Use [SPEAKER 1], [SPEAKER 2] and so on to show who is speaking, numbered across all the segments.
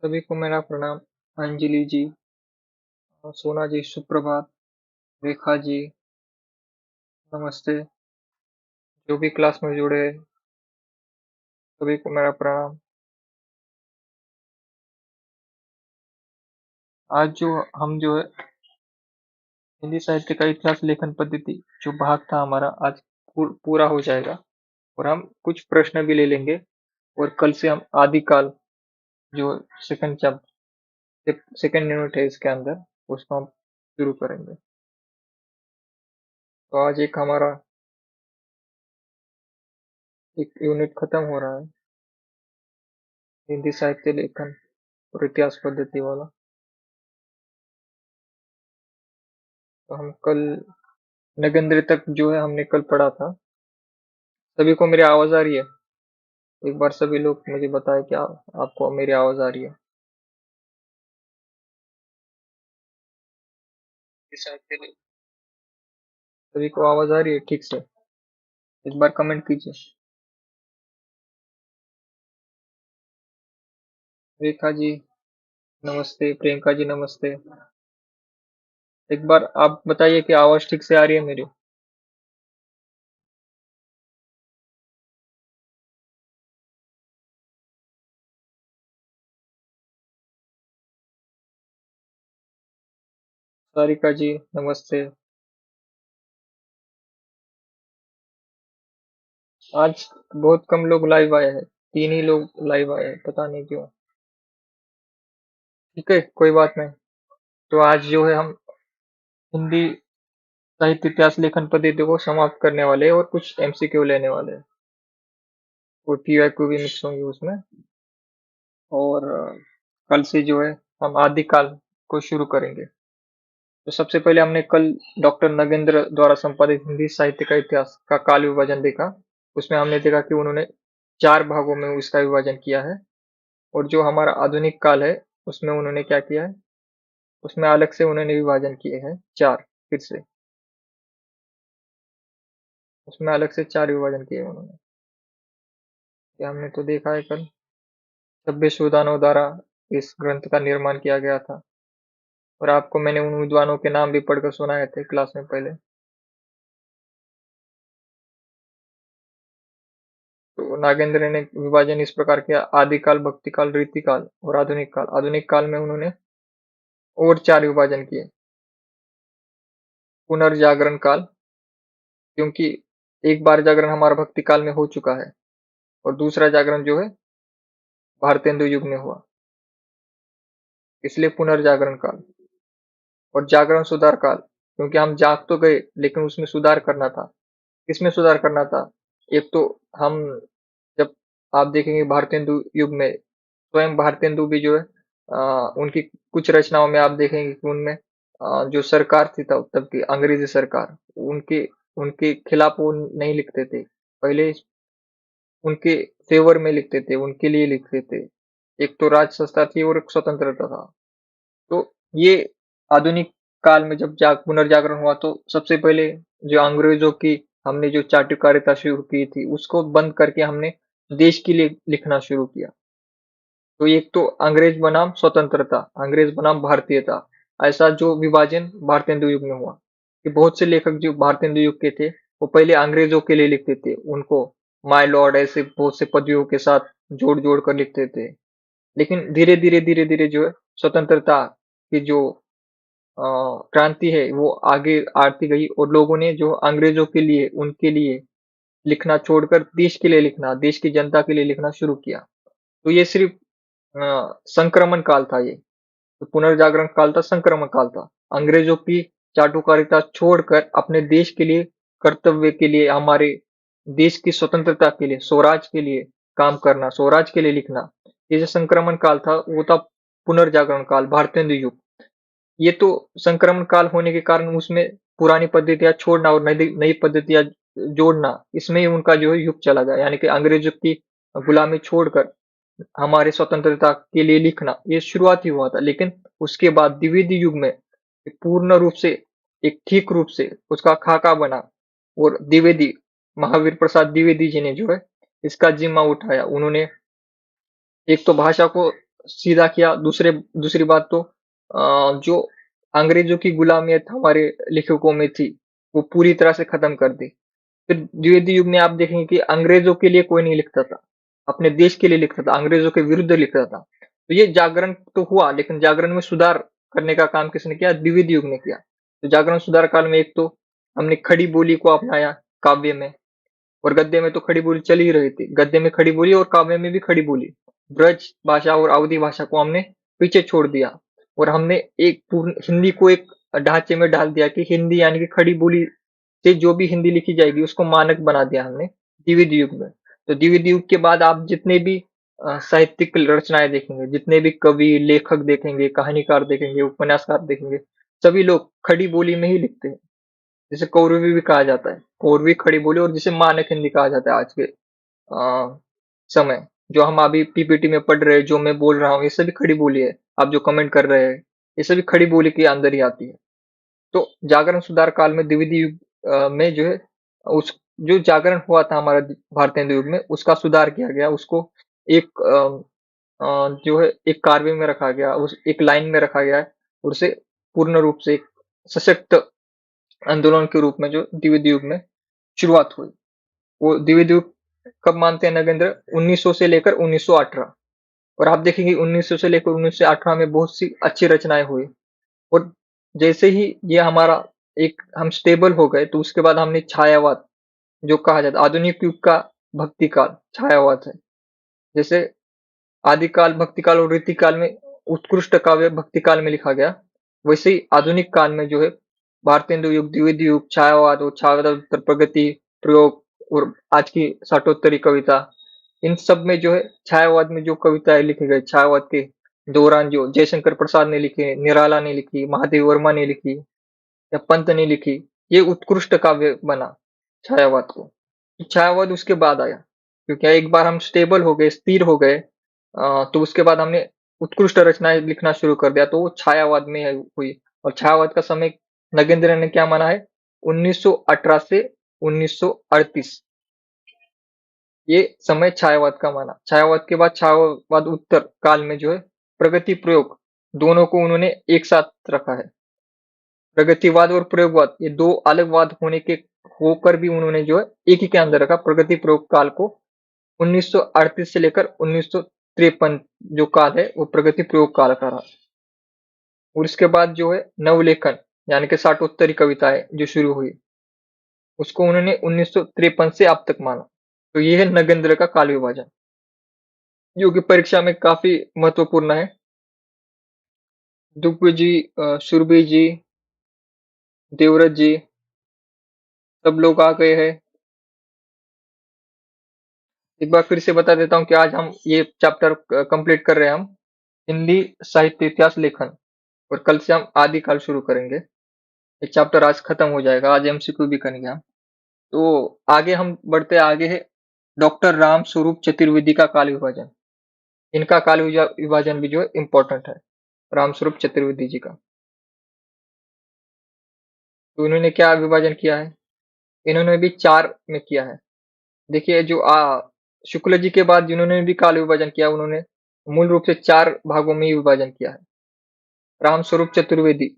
[SPEAKER 1] सभी को मेरा प्रणाम। अंजलि जी, सोना जी, सुप्रभात। रेखा जी, नमस्ते। जो भी क्लास में जुड़े हैं, सभी को मेरा प्रणाम। आज जो है हिंदी साहित्य का इतिहास लेखन पद्धति जो भाग था हमारा आज पूरा हो जाएगा। और हम कुछ प्रश्न भी ले लेंगे। और कल से हम आदिकाल जो सेकंड यूनिट है इसके अंदर, उसको हम शुरू करेंगे। तो आज एक यूनिट खत्म हो रहा है, हिंदी साहित्य लेखन और इतिहास पद्धति वाला। तो हम कल नगेंद्र तक जो है हमने कल पढ़ा था। सभी को मेरी आवाज आ रही है? एक बार सभी लोग मुझे बताएं क्या आपको मेरी आवाज आ रही है? सभी को आवाज आ रही है ठीक से? एक बार कमेंट कीजिए। रेखा जी नमस्ते, प्रियंका जी नमस्ते। एक बार आप बताइए कि आवाज ठीक से आ रही है मेरी? सारिका जी नमस्ते। आज बहुत कम लोग लाइव आए हैं, 3 ही लोग लाइव आए हैं, पता नहीं क्यों। ठीक है, कोई बात नहीं। तो आज जो है हम हिंदी साहित्य इतिहास लेखन पद्धति को समाप्त करने वाले हैं और कुछ एमसीक्यू लेने वाले हैं। और टीवाईक्यू भी मिक्स होंगे उसमें। और कल से जो है हम आदिकाल को शुरू करेंगे। तो सबसे पहले हमने कल डॉक्टर नगेंद्र द्वारा संपादित हिंदी साहित्य का इतिहास का काल विभाजन देखा। उसमें हमने देखा कि उन्होंने 4 भागों में इसका विभाजन किया है। और जो हमारा आधुनिक काल है, उसमें उन्होंने क्या किया है, उसमें अलग से उन्होंने विभाजन किए हैं 4। फिर से उसमें अलग से 4 विभाजन किए हैं उन्होंने। ये हमने तो देखा है कल। 26 विद्वानों द्वारा इस ग्रंथ का निर्माण किया गया था। और आपको मैंने उन विद्वानों के नाम भी पढ़कर सुनाए थे क्लास में पहले। तो नागेंद्र ने विभाजन इस प्रकार किया: आदिकाल, भक्तिकाल, रीतिकाल और आधुनिक काल। आधुनिक काल में उन्होंने और 4 विभाजन किए। पुनर्जागरण काल, क्योंकि एक बार जागरण हमारा भक्ति काल में हो चुका है और दूसरा जागरण जो है भारतेंदु युग में हुआ, इसलिए पुनर्जागरण काल। और जागरण सुधार काल, क्योंकि हम जाग तो गए लेकिन उसमें सुधार करना था। किसमें सुधार करना था? एक तो हम जब आप देखेंगे भारतेंदु युग में, स्वयं भारतेंदु भी जो है उनकी कुछ रचनाओं में आप देखेंगे कि उनमें जो सरकार थी तब की अंग्रेजी सरकार, उनके उनके खिलाफ वो नहीं लिखते थे। पहले उनके फेवर में लिखते थे, उनके लिए लिखते थे। एक तो राज संस्था थी और एक स्वतंत्रता था। तो ये आधुनिक काल में जब पुनर्जागरण हुआ, तो सबसे पहले जो अंग्रेजों की हमने जो चाटुकारिता शुरू की थी, उसको बंद करके हमने देश के लिए लिखना शुरू किया। तो एक तो अंग्रेज बनाम स्वतंत्रता, अंग्रेज बनाम भारतीयता, ऐसा जो विभाजन भारतेंदु युग में हुआ। कि बहुत से लेखक जो भारतेंदु युग के थे, वो पहले अंग्रेजों के लिए लिखते थे, उनको माय लॉर्ड ऐसे बहुत से पदवियों के साथ जोड़ जोड़ कर लिखते थे। लेकिन धीरे धीरे जो है स्वतंत्रता की जो क्रांति है वो आगे आती गई, और लोगों ने जो अंग्रेजों के लिए, उनके लिए लिखना छोड़कर देश के लिए लिखना, देश की जनता के लिए लिखना शुरू किया। तो ये सिर्फ संक्रमण काल था ये। तो पुनर्जागरण काल था, संक्रमण काल था। अंग्रेजों की चाटुकारिता छोड़कर अपने देश के लिए, कर्तव्य के लिए, हमारे देश की स्वतंत्रता के लिए, स्वराज के लिए काम करना, स्वराज के लिए लिखना, ये जो संक्रमण काल था वो था पुनर्जागरण काल, भारतेंदु युग। ये तो संक्रमण काल होने के कारण उसमें पुरानी पद्धतियां छोड़ना और नई नई पद्धतियां जोड़ना, इसमें ही उनका जो है युग चला गया। यानी कि अंग्रेजों की गुलामी छोड़कर हमारे स्वतंत्रता के लिए लिखना, ये शुरुआती हुआ था। लेकिन उसके बाद द्विवेदी युग में पूर्ण रूप से, एक ठीक रूप से उसका खाका बना। और द्विवेदी, महावीर प्रसाद द्विवेदी जी ने जो है इसका जिम्मा उठाया। उन्होंने एक तो भाषा को सीधा किया। दूसरी बात तो जो अंग्रेजों की गुलामियत हमारे लेखकों में थी, वो पूरी तरह से खत्म कर दी। फिर द्विवेदी युग में आप देखेंगे कि अंग्रेजों के लिए कोई नहीं लिखता था, अपने देश के लिए लिखता था, अंग्रेजों के विरुद्ध लिखता था। तो ये जागरण तो हुआ, लेकिन जागरण में सुधार करने का काम किसने किया? द्विवेदी युग ने किया। तो जागरण सुधार काल में एक तो हमने खड़ी बोली को अपनाया काव्य में, और गद्य में तो खड़ी बोली चल ही रही थी। गद्य में खड़ी बोली और काव्य में भी खड़ी बोली। ब्रज भाषा और अवधी भाषा को हमने पीछे छोड़ दिया, और हमने एक पूर्ण हिंदी को एक ढांचे में डाल दिया कि हिंदी यानी कि खड़ी बोली से जो भी हिंदी लिखी जाएगी उसको मानक बना दिया हमने द्विवेदी युग में। तो द्विवेदी युग के बाद आप जितने भी साहित्यिक रचनाएं देखेंगे, जितने भी कवि लेखक देखेंगे, कहानीकार देखेंगे, उपन्यासकार देखेंगे, सभी लोग खड़ी बोली में ही लिखते हैं, जिसे कौरवी भी कहा जाता है। कौरवी खड़ी बोली, और जिसे मानक हिंदी कहा जाता है आज के समय। जो हम अभी पीपीटी में पढ़ रहे हैं, जो मैं बोल रहा हूँ, ये सभी खड़ी बोली है। आप जो कमेंट कर रहे हैं, ये सभी खड़ी बोली के अंदर ही आती है। तो जागरण सुधार काल में द्विवेदी युग में जो है, उस जो जागरण हुआ था हमारा भारतीय हिंदू युग में, उसका सुधार किया गया। उसको एक जो है एक कार्य में रखा गया, उस एक लाइन में रखा गया है, और उसे पूर्ण रूप से एक सशक्त आंदोलन के रूप में जो द्विवेदी युग में शुरुआत हुई। वो द्विवेदी युग कब मानते हैं नगेंद्र? 1900 से लेकर 1918। और आप देखेंगे 1900 से लेकर 1918 में बहुत सी अच्छी रचनाएं हुई। और जैसे ही ये हमारा एक हम स्टेबल हो गए, तो उसके बाद हमने छायावाद, जो कहा जाता है आधुनिक युग का भक्ति काल, छायावाद है। जैसे आदिकाल, भक्ति काल और रीति काल में उत्कृष्ट काव्य भक्ति काल में लिखा गया, वैसे ही आधुनिक काल में जो है भारतेंदु युग, द्विवेदी युग, छायावाद और छायावाद प्रगति, प्रयोग और आज की साठोत्तरी कविता, इन सब में जो है छायावाद में जो कविताएं लिखी गई, छायावाद के दौरान जो जयशंकर प्रसाद ने लिखी, निराला ने लिखी, महादेव वर्मा ने लिखी या पंत ने लिखी, ये उत्कृष्ट काव्य बना छायावाद को। छायावाद उसके बाद आया, क्योंकि एक बार हम स्टेबल हो गए, स्थिर हो गए, तो उसके बाद हमने उत्कृष्ट रचनाएं लिखना शुरू कर दिया, तो वो छायावाद में हुई। और छायावाद का समय नगेंद्र ने क्या माना है? 1918 से 1938, ये समय छायावाद का माना। छायावाद के बाद छायावाद उत्तर काल में जो है प्रगति प्रयोग, दोनों को उन्होंने एक साथ रखा है। प्रगतिवाद और प्रयोगवाद, ये दो अलग वाद होने के होकर भी उन्होंने जो है एक ही के अंदर रखा। प्रगति प्रयोग काल को 1938 से लेकर 1953 जो काल है, वो प्रगति प्रयोग काल का रहा। और इसके बाद जो है नवलेखन, यानी कि साठोत्तरी कविताएं जो शुरू हुई, उसको उन्होंने 1953 से अब तक माना। तो ये है नगेंद्र का काल विभाजन, जो कि परीक्षा में काफी महत्वपूर्ण है। दुग्गु जी, सुरभि जी, देवव्रत जी, सब लोग आ गए हैं। एक बार फिर से बता देता हूँ कि आज हम ये चैप्टर कंप्लीट कर रहे हैं, हम हिंदी साहित्य इतिहास लेखन, और कल से हम आदिकाल शुरू करेंगे। ये चैप्टर आज खत्म हो जाएगा, आज एमसीक्यू भी करेंगे हम। तो आगे हम बढ़ते आगे है डॉक्टर राम स्वरूप चतुर्वेदी का काल विभाजन। इनका काल विभाजन भी जो है इम्पोर्टेंट है, राम स्वरूप चतुर्वेदी जी का। तो इन्होंने क्या विभाजन किया है? इन्होंने भी चार में किया है। देखिए, जो शुक्ल जी के बाद जिन्होंने भी काल विभाजन किया, उन्होंने मूल रूप से चार भागों में ही विभाजन किया है। राम स्वरूप चतुर्वेदी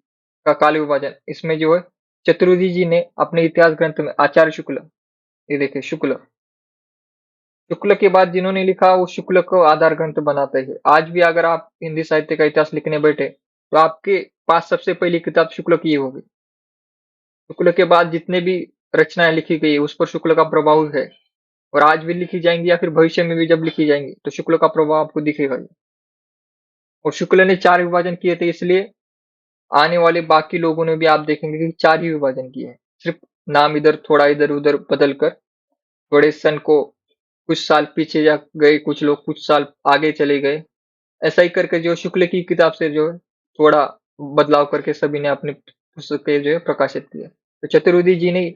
[SPEAKER 1] का काल विभाजन, इसमें जो है चतुर्वेदी जी ने अपने इतिहास ग्रंथ में आचार्य शुक्ल, ये देखिए शुक्ल, शुक्ल के बाद जिन्होंने लिखा वो शुक्ल को आधार ग्रंथ बनाते हैं। आज भी अगर आप हिंदी साहित्य का इतिहास लिखने बैठे, तो आपके पास सबसे पहली किताब शुक्ल की होगी। शुक्ल के बाद जितने भी रचनाएं लिखी गई उस पर शुक्ल का प्रभाव है, और आज भी लिखी जाएंगी या फिर भविष्य में भी जब लिखी जाएंगी, तो शुक्ल का प्रभाव आपको दिखेगा ही। और शुक्ल ने चार विभाजन किए थे, इसलिए आने वाले बाकी लोगों ने भी आप देखेंगे कि चार ही विभाजन किए हैं। सिर्फ नाम इधर उधर बदल कर, थोड़े सन को कुछ साल पीछे जा गए, कुछ लोग कुछ साल आगे चले गए, ऐसा ही करके जो शुक्ल की किताब से जो है थोड़ा बदलाव करके सभी ने अपने पुस्तकें जो है प्रकाशित किए। तो चतुर्वेदी जी ने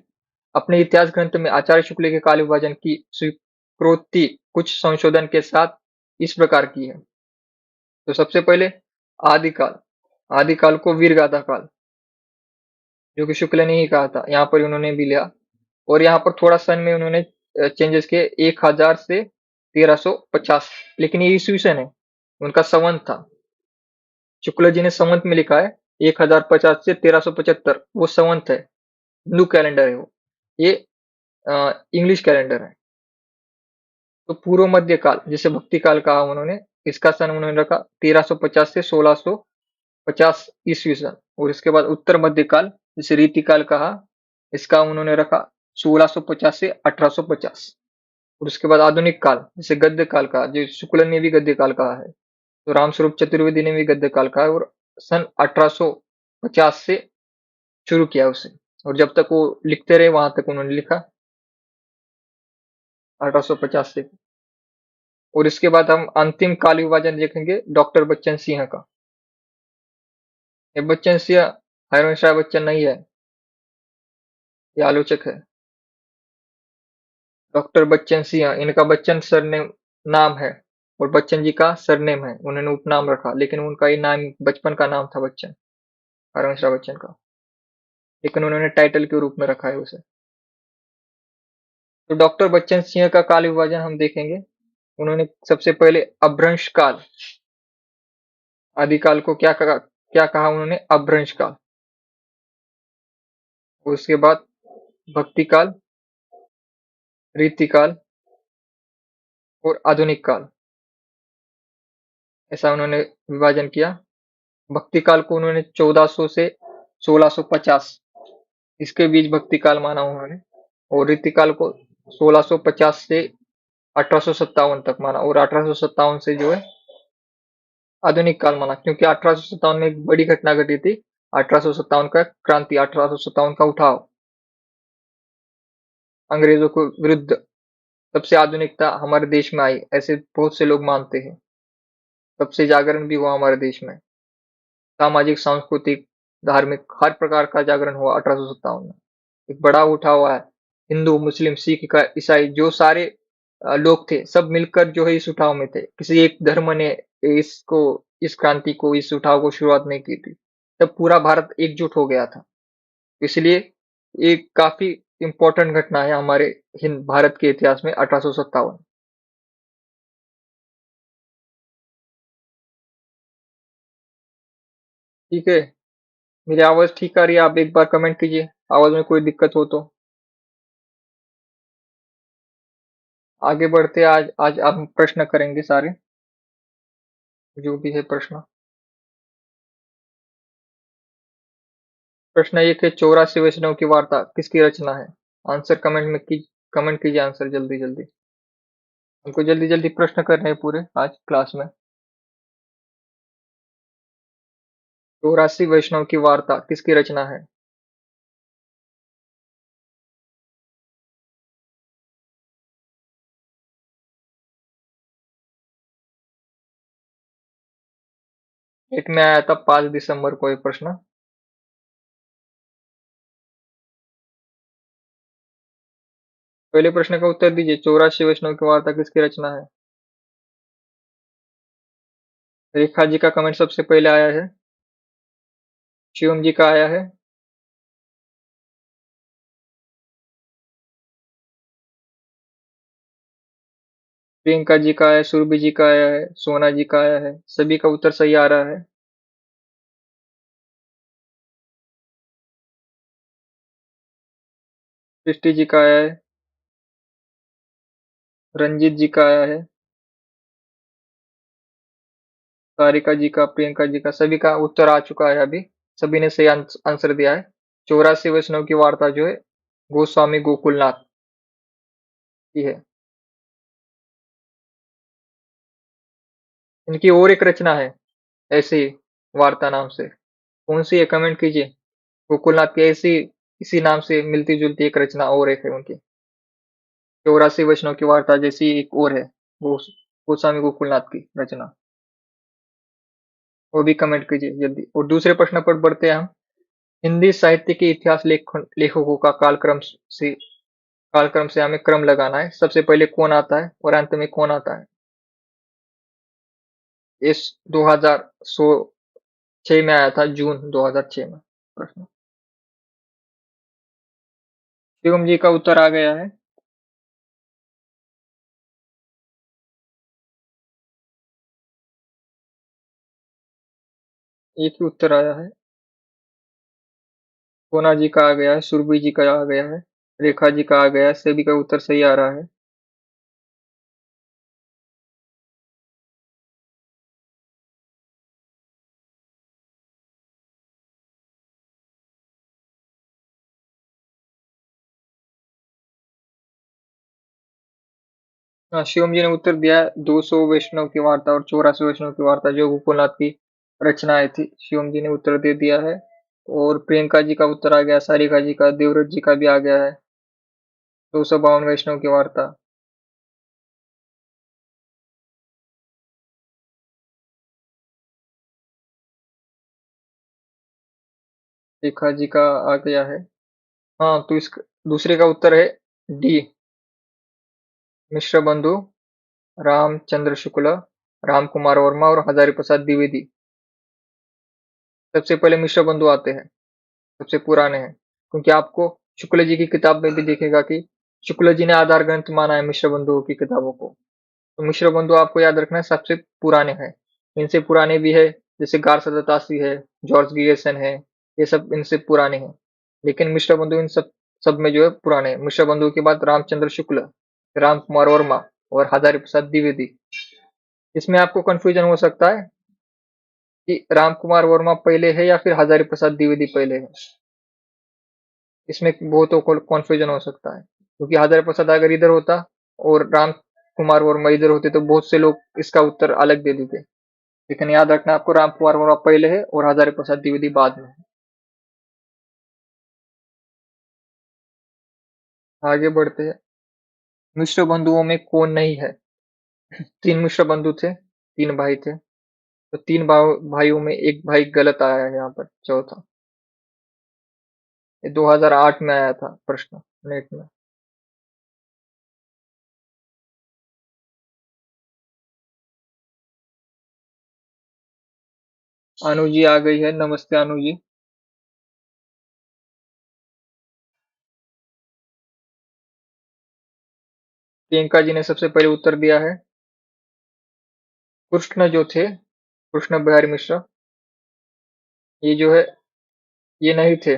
[SPEAKER 1] अपने इतिहास ग्रंथ में आचार्य शुक्ल के काल विभाजन की स्वीकृति कुछ संशोधन के साथ इस प्रकार की है। तो सबसे पहले आदिकाल, आदिकाल को वीरगाथा काल, जो कि शुक्ल ने ही कहा था, यहाँ पर उन्होंने भी लिया। और यहाँ पर थोड़ा सन में उन्होंने चेंजेस किए, 1000 से 1350, लेकिन ये ईस्वी सन है, उनका संवत था। शुक्ल जी ने संवत में लिखा है 1050 से 1375, वो संवत है, हिंदू कैलेंडर है वो। ये इंग्लिश कैलेंडर है। तो पूर्व मध्य काल, जिसे भक्ति काल कहा उन्होंने, इसका सन उन्होंने रखा 1350 से 1650 ईस्वी सन। और इसके बाद उत्तर मध्य काल, जिसे रीति काल कहा, इसका उन्होंने रखा 1650 से 1850। और उसके बाद आधुनिक काल, जिसे गद्य काल कहा, जो शुक्ल ने भी गद्य काल कहा है, तो रामस्वरूप चतुर्वेदी ने भी गद्य काल कहा है, और सन 1850 से शुरू किया उसे। और जब तक वो लिखते रहे वहां तक उन्होंने लिखा, 1850 से। और इसके बाद हम अंतिम काल विभाजन देखेंगे डॉक्टर बच्चन सिंह का। ये बच्चन सिंह हरिवंश राय बच्चन नहीं है, ये आलोचक है। डॉक्टर बच्चन सिंह, इनका बच्चन सरनेम नाम है, और बच्चन जी का सरनेम है, उन्होंने उपनाम रखा, लेकिन उनका ये नाम बचपन का नाम था बच्चन, हरिवंश राय बच्चन का, लेकिन उन्होंने टाइटल के रूप में रखा है उसे। तो डॉक्टर बच्चन सिंह का काल विभाजन हम देखेंगे। उन्होंने सबसे पहले अभ्रंश काल, आदिकाल को क्या कहा उन्होंने? अभ्रंश काल। उसके बाद भक्ति काल, रीति काल और आधुनिक काल, ऐसा उन्होंने विभाजन किया। भक्ति काल को उन्होंने 1400 से 1650, इसके बीच भक्ति काल माना उन्होंने। और रीति काल को 1650 से 1857 तक माना, और 1857 से जो है आधुनिक काल माना, क्योंकि 1857 में एक बड़ी घटना घटी थी। 1857 का क्रांति, 1857 का उठाव अंग्रेजों के विरुद्ध, तब से आधुनिकता हमारे देश में आई, ऐसे बहुत से लोग मानते हैं। तब से जागरण भी हुआ हमारे देश में, सामाजिक, सांस्कृतिक, धार्मिक, हर प्रकार का जागरण हुआ 1857 में। एक बड़ा उठा हुआ है। हिंदू, मुस्लिम, सिख, ईसाई, जो सारे लोग थे, सब मिलकर जो है इस उठाव में थे। किसी एक धर्म ने इसको, इस क्रांति को, इस उठाव को शुरुआत नहीं की थी। तब पूरा भारत एकजुट हो गया था। इसलिए एक काफी इम्पोर्टेंट घटना है हमारे हिंद भारत के इतिहास में 1857। ठीक है, मेरी आवाज ठीक आ रही है? आप एक बार कमेंट कीजिए, आवाज में कोई दिक्कत हो तो। आगे बढ़ते, आज आज हम प्रश्न करेंगे सारे, जो भी है प्रश्न। प्रश्न एक है, 84 वैष्णव की वार्ता किसकी रचना है? आंसर कमेंट कीजिए आंसर जल्दी जल्दी। हमको जल्दी जल्दी प्रश्न करने हैं पूरे आज क्लास में। 84 वैष्णव की वार्ता किसकी रचना है? एक में आया था 5 दिसंबर को ये प्रश्न। पहले प्रश्न का उत्तर दीजिए, 84 वैष्णव की वार्ता किसकी रचना है? रेखा जी का कमेंट सबसे पहले आया है। शिवम जी का आया है। प्रियंका जी का आया है, सुरभि जी का आया है, सोना जी का आया है। सभी का उत्तर सही आ रहा है। सृष्टि जी का आया है, रंजीत जी का आया है, सारिका जी का, प्रियंका जी का, सभी का उत्तर आ चुका है अभी। सभी ने सही आंसर दिया है। 84 वैष्णव की वार्ता जो है गोस्वामी गोकुलनाथ की है। इनकी और एक रचना है ऐसी वार्ता नाम से, कौन सी है? कमेंट कीजिए। गोकुलनाथ की ऐसी, इसी नाम से मिलती जुलती एक रचना और एक है उनकी। 84 वैष्णव की वार्ता जैसी एक और है, वो गोस्वामी गोकुलनाथ की रचना। वो भी कमेंट कीजिए जल्दी। और दूसरे प्रश्न पर बढ़ते हैं हम। हिंदी साहित्य के इतिहास लेखकों का कालक्रम से हमें क्रम लगाना है। सबसे पहले कौन आता है और अंत में कौन आता है? इस 2006 में आया था, जून 2006 में प्रश्न। शिवम जी का उत्तर आ गया है। एक ही उत्तर आया है। सोना जी का आ गया है, सुरभि जी का आ गया है, रेखा जी का आ गया है, सभी का उत्तर सही आ रहा है। हाँ, शिवम जी ने उत्तर दिया है, 200 वैष्णव की वार्ता और 84 वैष्णव की वार्ता जो गोकुलनाथ की रचनाएं थी, शिवम जी ने उत्तर दे दिया है। और प्रियंका जी का उत्तर आ गया, सारिका जी का, देवव्रत जी का भी आ गया है, 252 वैष्णव की वार्ता। रेखा जी का आ गया है। हाँ, तो इस दूसरे का उत्तर है डी, मिश्र बंधु, रामचंद्र शुक्ल, राम कुमार वर्मा और हजारी प्रसाद द्विवेदी। सबसे पहले मिश्र बंधु आते हैं, सबसे पुराने हैं, क्योंकि आपको शुक्ल जी की किताब में भी दिखेगा कि शुक्ल जी ने आधार ग्रंथ माना है मिश्र बंधुओं की किताबों को। तो मिश्र बंधु आपको याद रखना है सबसे पुराने हैं। इनसे पुराने भी है, जैसे गारसा दत्तासी है, जॉर्ज गियर्सन है, ये सब इनसे पुराने हैं। लेकिन मिश्र बंधु इन सब में जो है पुराने हैं। मिश्र बंधु के बाद रामचंद्र शुक्ल, राम कुमार वर्मा और हजारी प्रसाद द्विवेदी। इसमें आपको कंफ्यूजन हो सकता है कि राम कुमार वर्मा पहले है या फिर हजारी प्रसाद द्विवेदी पहले है। इसमें बहुतों को कॉन्फ्यूजन हो सकता है, क्योंकि हजारी प्रसाद अगर इधर होता और राम कुमार वर्मा इधर होते तो बहुत से लोग इसका उत्तर अलग दे देते। लेकिन याद रखना आपको, राम कुमार वर्मा पहले है और हजारी प्रसाद द्विवेदी बाद में है। आगे बढ़ते हैं। मिश्र बंधुओं में कौन नहीं है? तीन मिश्र बंधु थे, तीन भाई थे। तो तीन भाइयों में एक भाई गलत आया है यहाँ पर, चौथा। ये 2008 में आया था प्रश्न नेट में। अनु जी आ गई है, नमस्ते अनु जी। प्रियंका जी ने सबसे पहले उत्तर दिया है। कृष्ण जो थे, कृष्ण बिहारी मिश्र, ये जो है, ये नहीं थे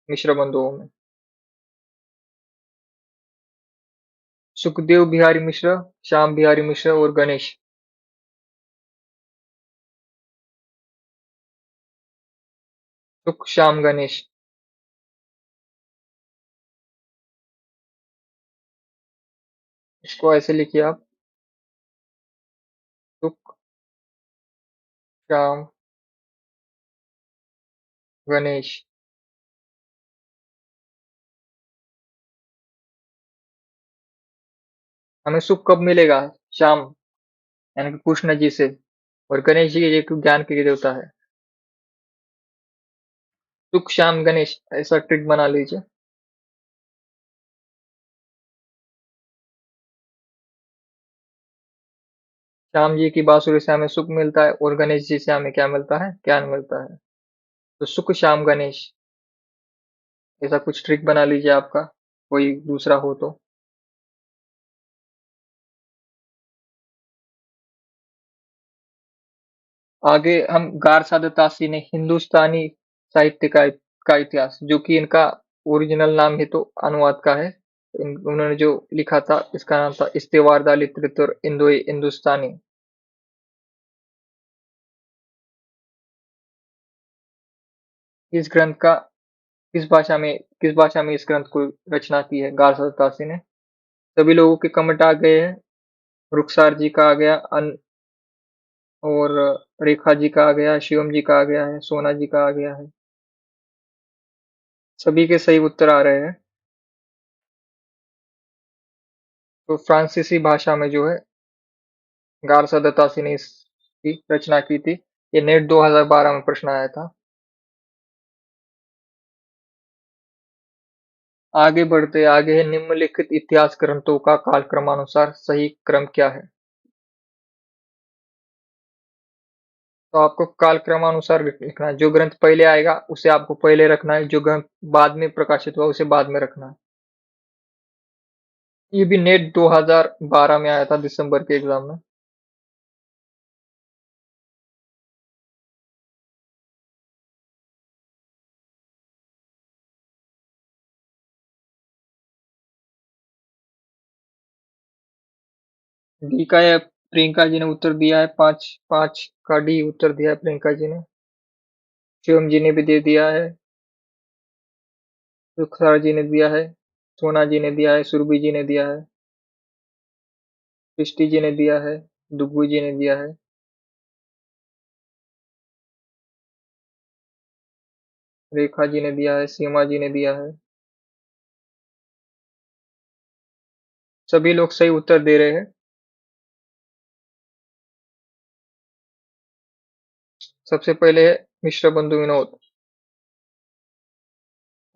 [SPEAKER 1] मिश्र बंधुओं में। सुखदेव बिहारी मिश्र, श्याम बिहारी मिश्र और गणेश। सुख श्याम गणेश। इसको ऐसे लिखिए आप, सुख श्याम गणेश। हमें सुख कब मिलेगा? श्याम, यानी कि कृष्ण जी से। और गणेश जी एक ज्ञान के देवता है। सुख श्याम गणेश, ऐसा ट्रिक बना लीजिए। श्याम जी की बांसुरी से हमें सुख मिलता है और गणेश जी से हमें क्या मिलता है? ज्ञान मिलता है। तो सुख श्याम गणेश, ऐसा कुछ ट्रिक बना लीजिए आपका, कोई दूसरा हो तो। आगे हम गारसाद तासी ने हिंदुस्तानी साहित्य का इतिहास, जो कि इनका ओरिजिनल नाम है तो अनुवाद का है। उन्होंने जो लिखा था इसका नाम था इस्तेवारदा लिटरेचर इंडो हिंदुस्तानी। इस ग्रंथ का किस भाषा में इस ग्रंथ को रचना की है गारसाद तासी ने? सभी लोगों के कमेंट आ गए हैं। रुखसार जी का आ गया, और रेखा जी का आ गया, शिवम जी का आ गया है, सोना जी का आ गया है। सभी के सही उत्तर आ रहे हैं। तो फ्रांसीसी भाषा में जो है गारसा दत्तासी ने इसकी रचना की थी। ये नेट 2012 में प्रश्न आया था। आगे बढ़ते आगे है, निम्नलिखित इतिहास ग्रंथों का कालक्रमानुसार सही क्रम क्या है? तो आपको कालक्रमानुसार लिखना है। जो ग्रंथ पहले आएगा उसे आपको पहले रखना है, जो ग्रंथ बाद में प्रकाशित हुआ उसे बाद में रखना है। ये भी नेट 2012 में आया था, दिसंबर के एग्जाम में। डी का है प्रियंका जी ने उत्तर दिया है, 5 का डी उत्तर दिया है प्रियंका जी ने। शिवम जी ने भी दे दिया है, रुखसार जी ने दिया है, सोना जी ने दिया है, सुरभि जी ने दिया है, सृष्टि जी ने दिया है, डुगू जी ने दिया है, रेखा जी ने दिया है, सीमा जी ने दिया है। सभी लोग सही उत्तर दे रहे हैं। सबसे पहले है मिश्र बंधु विनोद,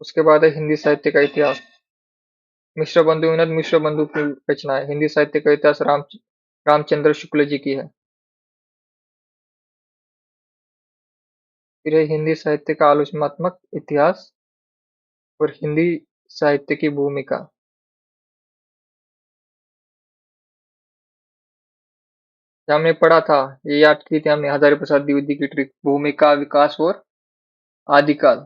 [SPEAKER 1] उसके बाद है हिंदी साहित्य का इतिहास। मिश्र बंधु विनोद मिश्र बंधु की रचना है। हिंदी साहित्य का इतिहास रामचंद्र शुक्ल जी की है। फिर है हिंदी साहित्य का आलोचनात्मक इतिहास और हिंदी साहित्य की भूमिका। ये हमने पढ़ा था, ये याद की थी हमने, हजारी प्रसाद द्विवेदी की ट्रिक, भूमिका, विकास और आदिकाल।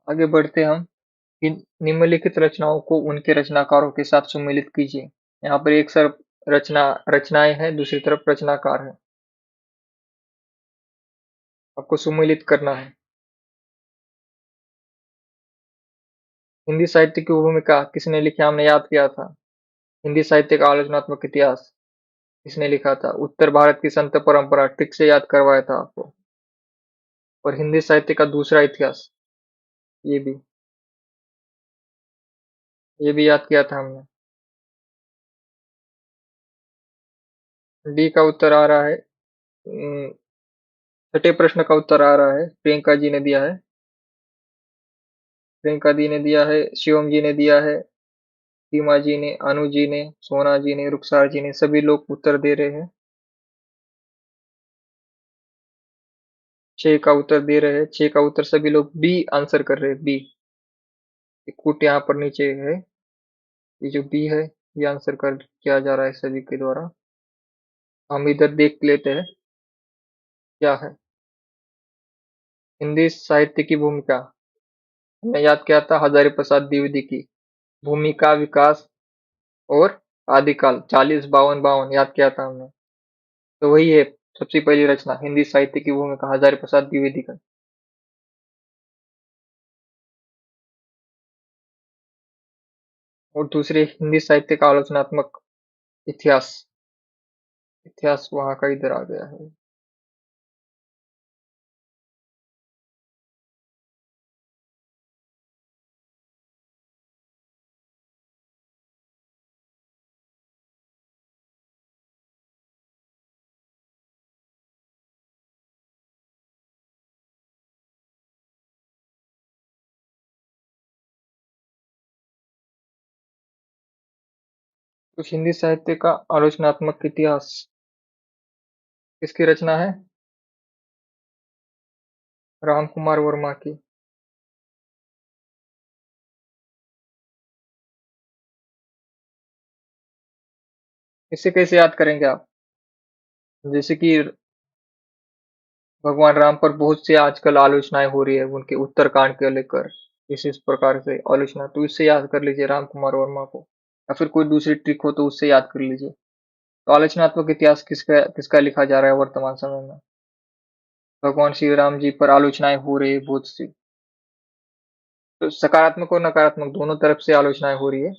[SPEAKER 1] आगे बढ़ते हम। इन निम्नलिखित रचनाओं को उनके रचनाकारों के साथ सम्मिलित कीजिए। यहाँ पर एक तरफ रचनाएं हैं, दूसरी तरफ रचनाकार है, आपको सम्मिलित करना है। हिंदी साहित्य की भूमिका किसने लिखी, हमने याद किया था। हिंदी साहित्य का आलोचनात्मक इतिहास किसने लिखा था, उत्तर भारत की संत परंपरा, ट्रिक से याद करवाया था आपको। और हिंदी साहित्य का दूसरा इतिहास, ये भी ये भी याद किया था हमने। डी का उत्तर आ रहा है, छठे प्रश्न का उत्तर आ रहा है, प्रियंका जी ने दिया है। प्रियंका दी ने दिया है, शिवम जी ने दिया है, सीमा जी ने, अनु जी ने, सोना जी ने, रुखसार जी ने, सभी लोग उत्तर दे रहे हैं। 6 का उत्तर दे रहे हैं, 6 का उत्तर सभी लोग बी आंसर कर रहे हैं, बी। कूट यहाँ पर नीचे है, ये जो बी है ये आंसर कर किया जा रहा है सभी के द्वारा। हम इधर देख लेते हैं क्या है। हिंदी साहित्य की भूमिका हमने याद किया था, हजारी प्रसाद द्विवेदी की भूमिका, विकास और आदिकाल, 40, 52, 52 याद किया था हमने। तो वही है सबसे पहली रचना, हिंदी साहित्य की भूमिका, हजारी प्रसाद द्विवेदी का। और दूसरे हिंदी साहित्य का आलोचनात्मक इतिहास, इतिहास वहां का इधर आ गया है। कुछ हिंदी साहित्य का आलोचनात्मक इतिहास किसकी रचना है, राम कुमार वर्मा की। इसे कैसे याद करेंगे आप, जैसे कि भगवान राम पर बहुत से आजकल आलोचनाएं हो रही है, उनके उत्तरकांड को लेकर इस प्रकार से आलोचना, तो इससे याद कर लीजिए राम कुमार वर्मा को, या फिर कोई दूसरी ट्रिक हो तो उससे याद कर लीजिए। तो आलोचनात्मक इतिहास किसका किसका लिखा जा रहा है वर्तमान समय में, भगवान श्री राम जी पर आलोचनाएं हो रही है बहुत सी। तो सकारात्मक और नकारात्मक दोनों तरफ से आलोचनाएं हो रही है।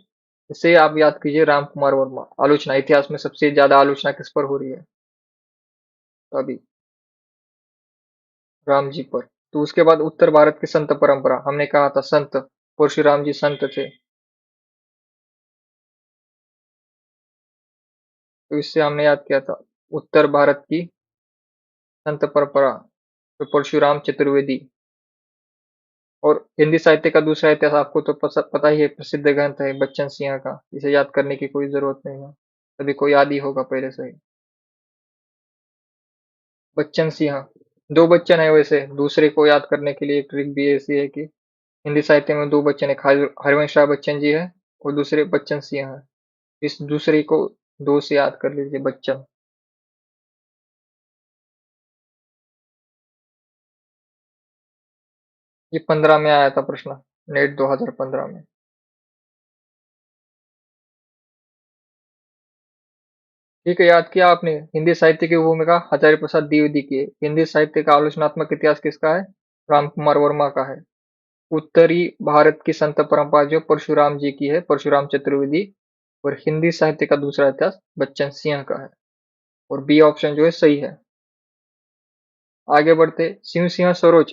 [SPEAKER 1] इससे आप याद कीजिए राम कुमार वर्मा, आलोचना इतिहास में सबसे ज्यादा आलोचना किस पर हो रही है, तो अभी राम जी पर। तो उसके बाद उत्तर भारत की संत परंपरा, हमने कहा था संत परशुराम जी संत थे, तो इससे हमने याद किया था उत्तर भारत की संत परंपरा, तो परशुराम चतुर्वेदी। और हिंदी साहित्य का दूसरा इतिहास आपको तो पता ही है, प्रसिद्ध ग्रंथ है बच्चन सिंह का, इसे याद करने की कोई जरूरत नहीं है, सभी को याद ही होगा पहले से ही। बच्चन सिंह, दो बच्चन है वैसे, दूसरे को याद करने के लिए एक ट्रिक भी ऐसी है कि हिंदी साहित्य में दो बच्चन है, हरिवंश राय बच्चन जी है और दूसरे बच्चन सिंह है। इस दूसरे को दो से याद कर लीजिए, बच्चन। ये 15 में आया था प्रश्न, नेट 2015 में। ठीक है, याद किया आपने। हिंदी साहित्य की भूमिका आचार्य प्रसाद द्विवेदी की है। हिंदी साहित्य का आलोचनात्मक इतिहास किसका है? राम कुमार वर्मा का है। उत्तरी भारत की संत परंपरा जो परशुराम जी की है, परशुराम चतुर्वेदी। और हिंदी साहित्य का दूसरा इतिहास बच्चन सिंह का है। और बी ऑप्शन जो है सही है। आगे बढ़ते, शिव सिंह सरोज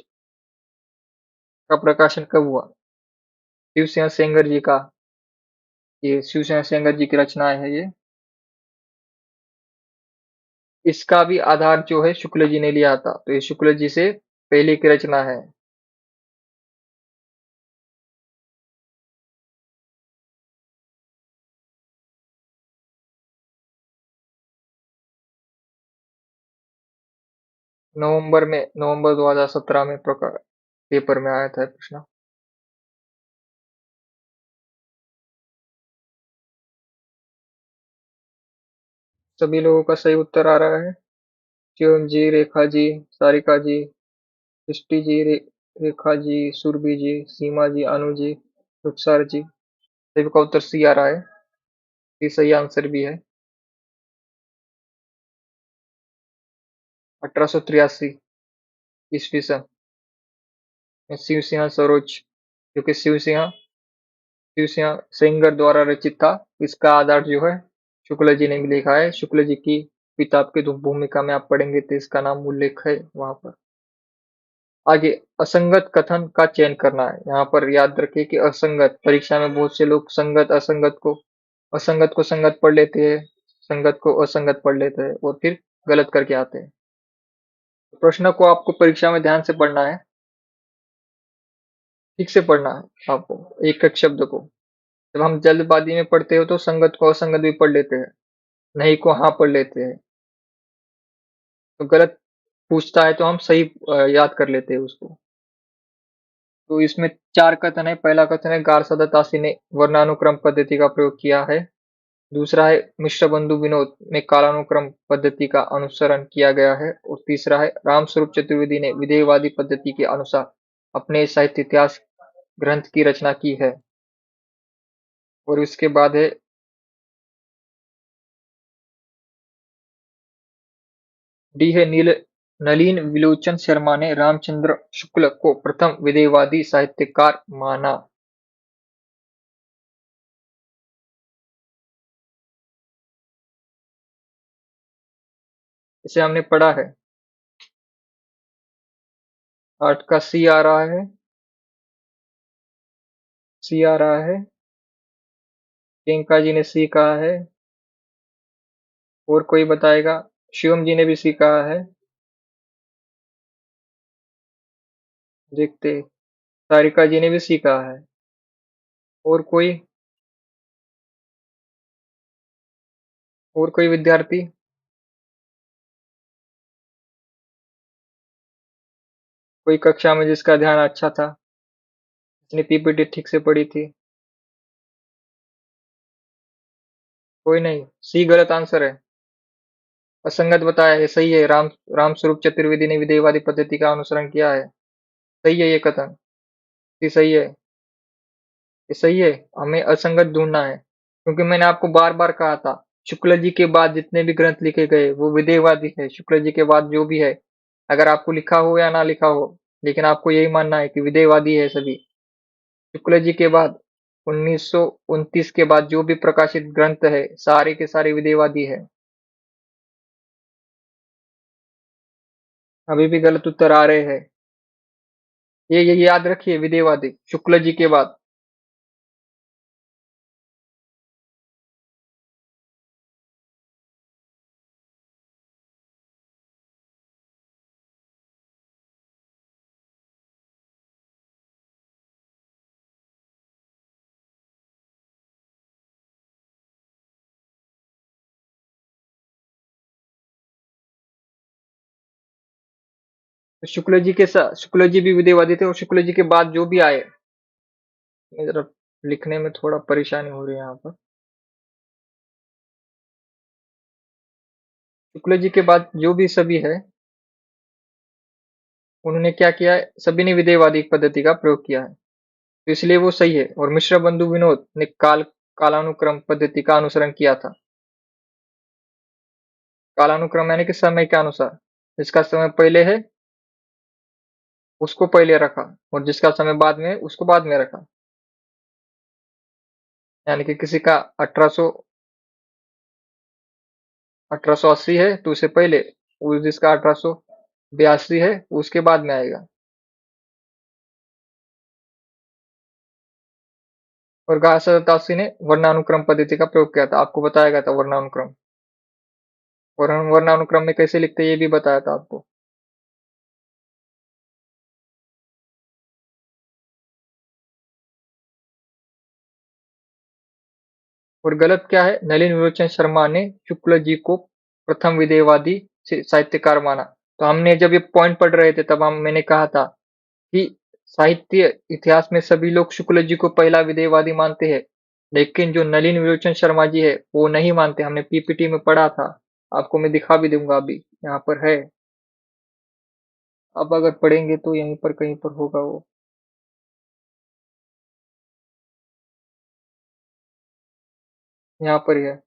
[SPEAKER 1] का प्रकाशन कब हुआ? शिव सिंह सेंगर जी का, ये शिव सिंह सेंगर जी की रचनाएं है ये। इसका भी आधार जो है शुक्ल जी ने लिया था, तो ये शुक्ल जी से पहले की रचना है। नवंबर 2017 में पेपर में आया था ये प्रश्न। सभी लोगों का सही उत्तर आ रहा है। शिवम जी, रेखा जी, सारिका जी, सृष्टि जी, रेखा जी, सुरभि जी, सीमा जी, अनु जी, रुखसार जी, सभी का उत्तर सी आ रहा है। ये सही आंसर भी है। 1883 ईस्वी सन में शिव सिंह सरोज, जो कि शिव सिंह सेंगर द्वारा रचित था। इसका आधार जो है शुक्ल जी ने भी लिखा है। शुक्ल जी की किताब की भूमिका में आप पढ़ेंगे तो इसका नाम उल्लेख है वहां पर। आगे, असंगत कथन का चयन करना है। यहाँ पर याद रखिए कि असंगत, परीक्षा में बहुत से लोग असंगत को संगत पढ़ लेते हैं, संगत को असंगत पढ़ लेते हैं और फिर गलत करके आते हैं। प्रश्न को आपको परीक्षा में ध्यान से पढ़ना है, ठीक से पढ़ना है आपको, एक एक शब्द को। जब हम जल्दबाजी में पढ़ते हो तो संगत को असंगत भी पढ़ लेते हैं, नहीं को हाँ पढ़ लेते हैं। तो गलत पूछता है तो हम सही याद कर लेते हैं उसको। तो इसमें चार कथन है। पहला कथन है गार सदतासी ने वर्णानुक्रम पद्धति का प्रयोग किया है। दूसरा है मिश्र बंधु विनोद में कालानुक्रम पद्धति का अनुसरण किया गया है। और तीसरा है रामस्वरूप चतुर्वेदी ने विधेयवादी पद्धति के अनुसार अपने साहित्य इतिहास ग्रंथ की रचना की है। और इसके बाद है डी है नलिन विलोचन शर्मा ने रामचंद्र शुक्ल को प्रथम विधेयवादी साहित्यकार माना। इसे हमने पढ़ा है। 8 का सी आ रहा है। सी आ रहा है। प्रियंका जी ने सी कहा है। और कोई बताएगा? शिवम जी ने भी सी कहा है। देखते, सारिका जी ने भी सी कहा है। और कोई? और कोई विद्यार्थी? कोई कक्षा में जिसका ध्यान अच्छा था, जिसने पीपीटी ठीक से पढ़ी थी? कोई नहीं, सी गलत आंसर है। असंगत बताया है, सही है। रामस्वरूप चतुर्वेदी ने विधेयवादी पद्धति का अनुसरण किया है। सही है ये कथन। ये सही है। ये सही है। हमें असंगत ढूंढना है, क्योंकि मैंने आपको बार बार कहा था, शुक्ल जी के बाद जितने भी ग्रंथ लिखे गए वो विधेयवादी है। शुक्ल जी के बाद जो भी है, अगर आपको लिखा हो या ना लिखा हो, लेकिन आपको यही मानना है कि विधेयवादी है सभी। शुक्ल जी के बाद 1929 के बाद जो भी प्रकाशित ग्रंथ है, सारे के सारे विधेयवादी है। अभी भी गलत उत्तर आ रहे हैं। ये याद रखिए, विधेयवादी शुक्ल जी के बाद। तो शुक्ल जी भी विधेयवादी थे, और शुक्ल जी के बाद जो भी आए, जरा लिखने में थोड़ा परेशानी हो रही है यहाँ पर। शुक्ल जी के बाद जो भी सभी है, उन्होंने क्या किया है, सभी ने विधेयवादी पद्धति का प्रयोग किया है, तो इसलिए वो सही है। और मिश्र बंधु विनोद ने कालानुक्रम पद्धति का अनुसरण किया था। कालानुक्रम यानी कि समय के अनुसार, जिसका समय पहले है उसको पहले रखा, और जिसका समय बाद में है उसको बाद में रखा। यानी कि किसी का 1880 है तो उसे पहले, वो जिसका 1882 है उसके बाद में आएगा। और घासदासी ने वर्णानुक्रम पद्धति का प्रयोग किया था, आपको बताया गया था वर्णानुक्रम। और हम वर्णानुक्रम में कैसे लिखते हैं ये भी बताया था आपको। और गलत क्या है, नलिन विलोचन शर्मा ने शुक्ल जी को प्रथम विधेयवादी साहित्यकार माना। तो हमने जब ये पॉइंट पढ़ रहे थे तब मैंने कहा था कि साहित्य इतिहास में सभी लोग शुक्ल जी को पहला विधेयवादी मानते हैं, लेकिन जो नलिन विलोचन शर्मा जी है वो नहीं मानते। हमने पीपीटी में पढ़ा था, आपको मैं दिखा भी दूंगा, अभी यहाँ पर है। अब अगर पढ़ेंगे तो यहीं पर कहीं पर होगा वो। यहाँ पर ही है।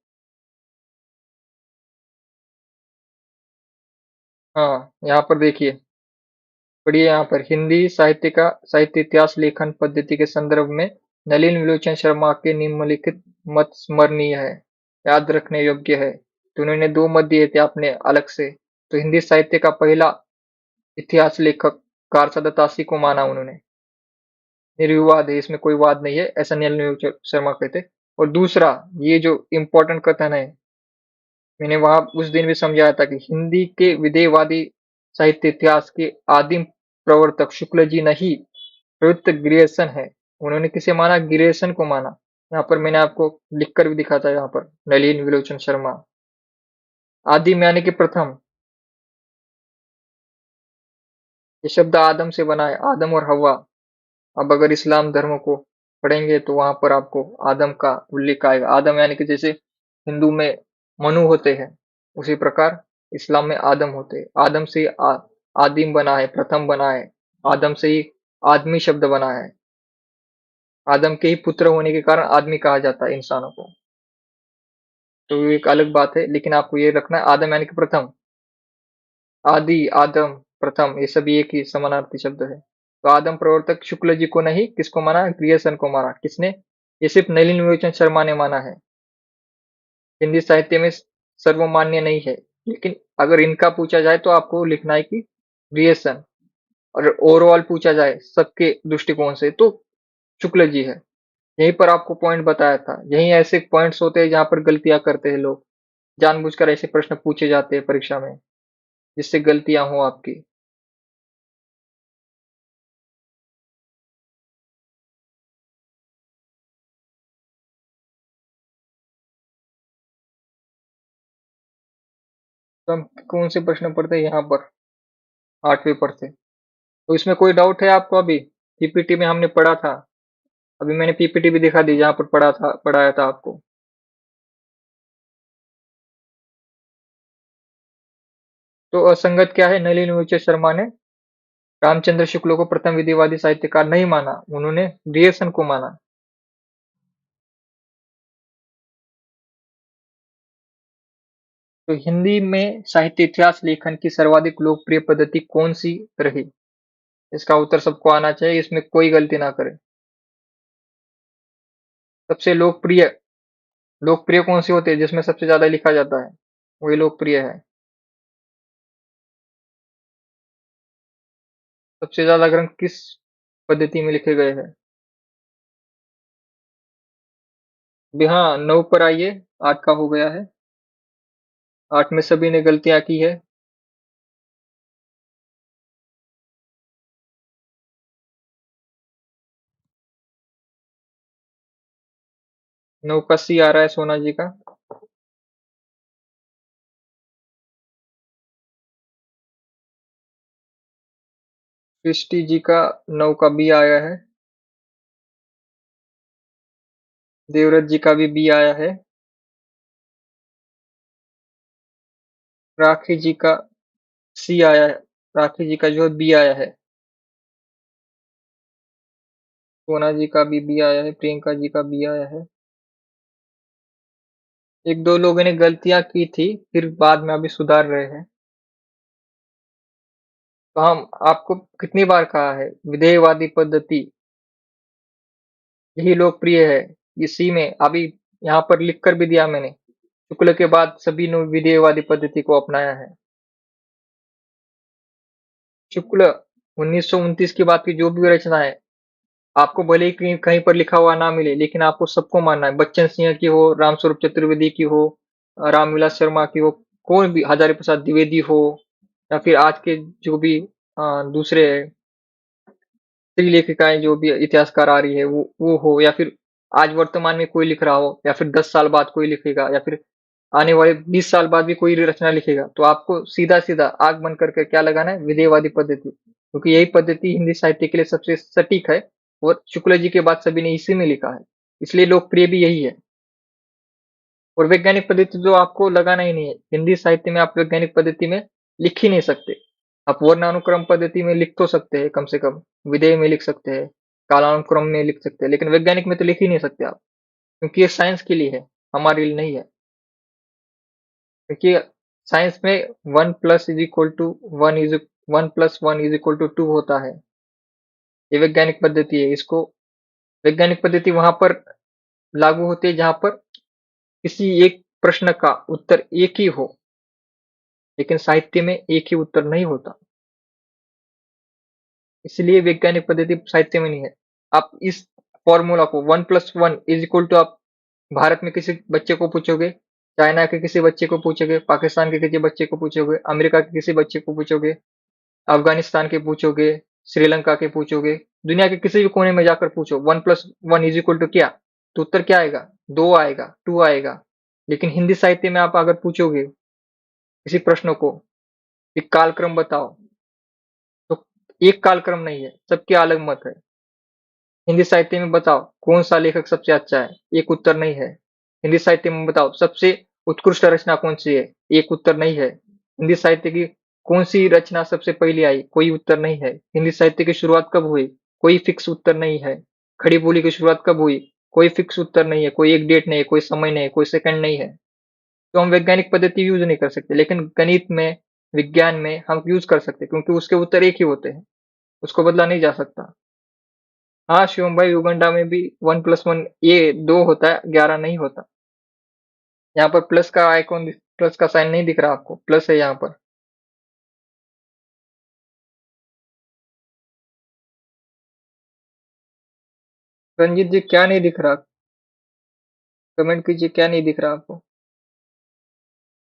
[SPEAKER 1] हाँ, यहाँ पर देखिए, पढ़िए यहाँ पर, हिंदी साहित्य का साहित्य इतिहास लेखन पद्धति के संदर्भ में नलिन विलोचन शर्मा के निम्नलिखित मत स्मरणीय है, याद रखने योग्य है। तो उन्होंने दो मत दिए थे अपने अलग से। तो हिंदी साहित्य का पहला इतिहास लेखक कारसद तासी को माना उन्होंने, निर्विवाद है, इसमें कोई वाद नहीं है, ऐसा नलिन विलोचन शर्मा कहते। और दूसरा, ये जो इम्पोर्टेंट कथन है, मैंने वहां उस दिन भी समझाया था कि हिंदी के विधेयवादी साहित्य इतिहास के आदिम प्रवर्तक शुक्ल जी नहीं, प्रयुक्त ग्रियर्सन है। उन्होंने किसे माना, ग्रियर्सन को माना। यहाँ पर मैंने आपको लिखकर भी दिखा था, यहाँ पर नलिन विलोचन शर्मा। आदिम यानी कि प्रथम, ये शब्द आदम से बना है, आदम और हवा। अब अगर इस्लाम धर्म को पढ़ेंगे तो वहां पर आपको आदम का उल्लेख आएगा। आदम यानी कि जैसे हिंदू में मनु होते हैं, उसी प्रकार इस्लाम में आदम होते हैं। आदम से ही आदिम बना है, प्रथम बना है। आदम से ही आदमी शब्द बना है। आदम के ही पुत्र होने के कारण आदमी कहा जाता है इंसानों को। तो ये एक अलग बात है, लेकिन आपको ये रखना है, आदम यानी कि प्रथम, आदि, आदम, प्रथम, ये सभी एक ही समानार्थी शब्द है। तो आदम प्रवर्तक शुक्ल जी को नहीं, किसको माना, ग्रियर्सन को माना। किसने, ये सिर्फ नलिन विलोचन शर्मा ने माना है। हिंदी साहित्य में सर्वमान्य नहीं है, लेकिन अगर इनका पूछा जाए तो आपको लिखना है कि ग्रियर्सन। और ओवरऑल पूछा जाए सबके दृष्टिकोण से तो शुक्ल जी है। यहीं पर आपको पॉइंट बताया था, यही ऐसे पॉइंट्स होते हैं जहां पर गलतियां करते हैं लोग, जानबूझकर ऐसे प्रश्न पूछे जाते हैं परीक्षा में जिससे गलतियां हो आपकी। तो हम कौन से प्रश्न पढ़ते हैं यहाँ पर, 8वें पर थे। तो इसमें कोई डाउट है आपको अभी, पीपीटी में हमने पढ़ा था, अभी मैंने पीपीटी भी दिखा दी जहाँ पर पढ़ाया था आपको। तो असंगत क्या है, नलिन विजय शर्मा ने रामचंद्र शुक्ल को प्रथम विधिवादी साहित्यकार नहीं माना, उन्होंने ग्रियर्सन को माना। तो हिंदी में साहित्य इतिहास लेखन की सर्वाधिक लोकप्रिय पद्धति कौन सी रही, इसका उत्तर सबको आना चाहिए, इसमें कोई गलती ना करे। सबसे लोकप्रिय, लोकप्रिय कौन सी होती है, जिसमें सबसे ज्यादा लिखा जाता है, वही लोकप्रिय है। सबसे ज्यादा ग्रंथ किस पद्धति में लिखे गए हैं। भी हाँ, 9 पर आइए, 8 का हो गया है। 8 में सभी ने गलतियां की है। 9 का सी आ रहा है सोना जी का। क्रिस्टी जी का 9 का बी आया है। देवव्रत जी का भी बी आया है। राखी जी का सी आया है। राखी जी का जो बी आया है, सोना जी का भी बी आया है, प्रियंका जी का बी आया है। एक दो लोगों ने गलतियां की थी, फिर बाद में अभी सुधार रहे हैं। तो हम आपको कितनी बार कहा है, विधेयवादी पद्धति यही लोकप्रिय है। इसी में अभी यहाँ पर लिख कर भी दिया मैंने, शुक्ल के बाद सभी ने विधेयवादी पद्धति को अपनाया है। शुक्ल 1929 के बाद की जो भी रचना है, आपको भले ही कहीं कहीं पर लिखा हुआ ना मिले, लेकिन आपको सबको मानना है। बच्चन सिंह की हो, रामस्वरूप चतुर्वेदी की हो, रामविलास शर्मा की हो, कोई भी, हजारी प्रसाद द्विवेदी हो, या फिर आज के जो भी दूसरे स्त्री लेखिकाएं जो भी इतिहासकार आ रही है, वो हो, या फिर आज वर्तमान में कोई लिख रहा हो, या फिर 10 साल बाद कोई लिखेगा, या फिर आने वाले 20 साल बाद भी कोई रचना लिखेगा, तो आपको सीधा सीधा आग बंद करके क्या लगाना है, विधेयवादी पद्धति, क्योंकि यही पद्धति हिंदी साहित्य के लिए सबसे सटीक है। और शुक्ल जी के बाद सभी ने इसी में लिखा है, इसलिए लोकप्रिय भी यही है। और वैज्ञानिक पद्धति तो आपको लगाना ही नहीं है, हिंदी साहित्य में आप वैज्ञानिक पद्धति में लिख ही नहीं सकते। आप वर्णानुक्रम पद्धति में लिख तो सकते हैं, कम से कम विधेय में लिख सकते हैं, कालानुक्रम में लिख सकते हैं, लेकिन वैज्ञानिक में तो लिख ही नहीं सकते आप, क्योंकि ये साइंस के लिए है, हमारे लिए नहीं है। क्योंकि साइंस में one plus is equal to one is 1+1 = 2 होता है। ये वैज्ञानिक पद्धति है। इसको वैज्ञानिक पद्धति वहां पर लागू होती है जहां पर किसी एक प्रश्न का उत्तर एक ही हो, लेकिन साहित्य में एक ही उत्तर नहीं होता, इसलिए वैज्ञानिक पद्धति साहित्य में नहीं है। आप इस फॉर्मूला को 1+1 = आप भारत में किसी बच्चे को पूछोगे, चाइना के किसी बच्चे को पूछोगे, पाकिस्तान के किसी बच्चे को पूछोगे, अमेरिका के किसी बच्चे को पूछोगे, अफगानिस्तान के पूछोगे, श्रीलंका के पूछोगे, दुनिया के किसी भी कोने में जाकर पूछो 1+1 = क्या, तो उत्तर क्या आएगा, 2 आएगा, 2 आएगा। लेकिन हिंदी साहित्य में आप अगर पूछोगे किसी प्रश्न को कि कालक्रम बताओ, तो एक कालक्रम नहीं है, सबके अलग मत है। हिंदी साहित्य में बताओ कौन सा लेखक सबसे अच्छा है, एक उत्तर नहीं है। हिंदी साहित्य में बताओ सबसे उत्कृष्ट रचना कौन सी है, एक उत्तर नहीं है। हिंदी साहित्य की कौन सी रचना सबसे पहले आई, कोई उत्तर नहीं है। हिंदी साहित्य की शुरुआत कब हुई, कोई फिक्स उत्तर नहीं है। खड़ी बोली की शुरुआत कब हुई, कोई फिक्स उत्तर नहीं है, कोई एक डेट नहीं है, कोई समय नहीं है, कोई सेकंड नहीं है। तो हम वैज्ञानिक पद्धति यूज नहीं कर सकते, लेकिन गणित में, विज्ञान में हम यूज कर सकते, क्योंकि उसके उत्तर एक ही होते हैं, उसको बदला नहीं जा सकता। हाँ शिवम भाई, युगंडा में भी 1+1 ये 2 होता है, 11 नहीं होता। यहाँ पर प्लस का आइकॉन, प्लस का साइन नहीं दिख रहा आपको, प्लस है यहाँ पर। रंजीत जी क्या नहीं दिख रहा, कमेंट कीजिए क्या नहीं दिख रहा आपको।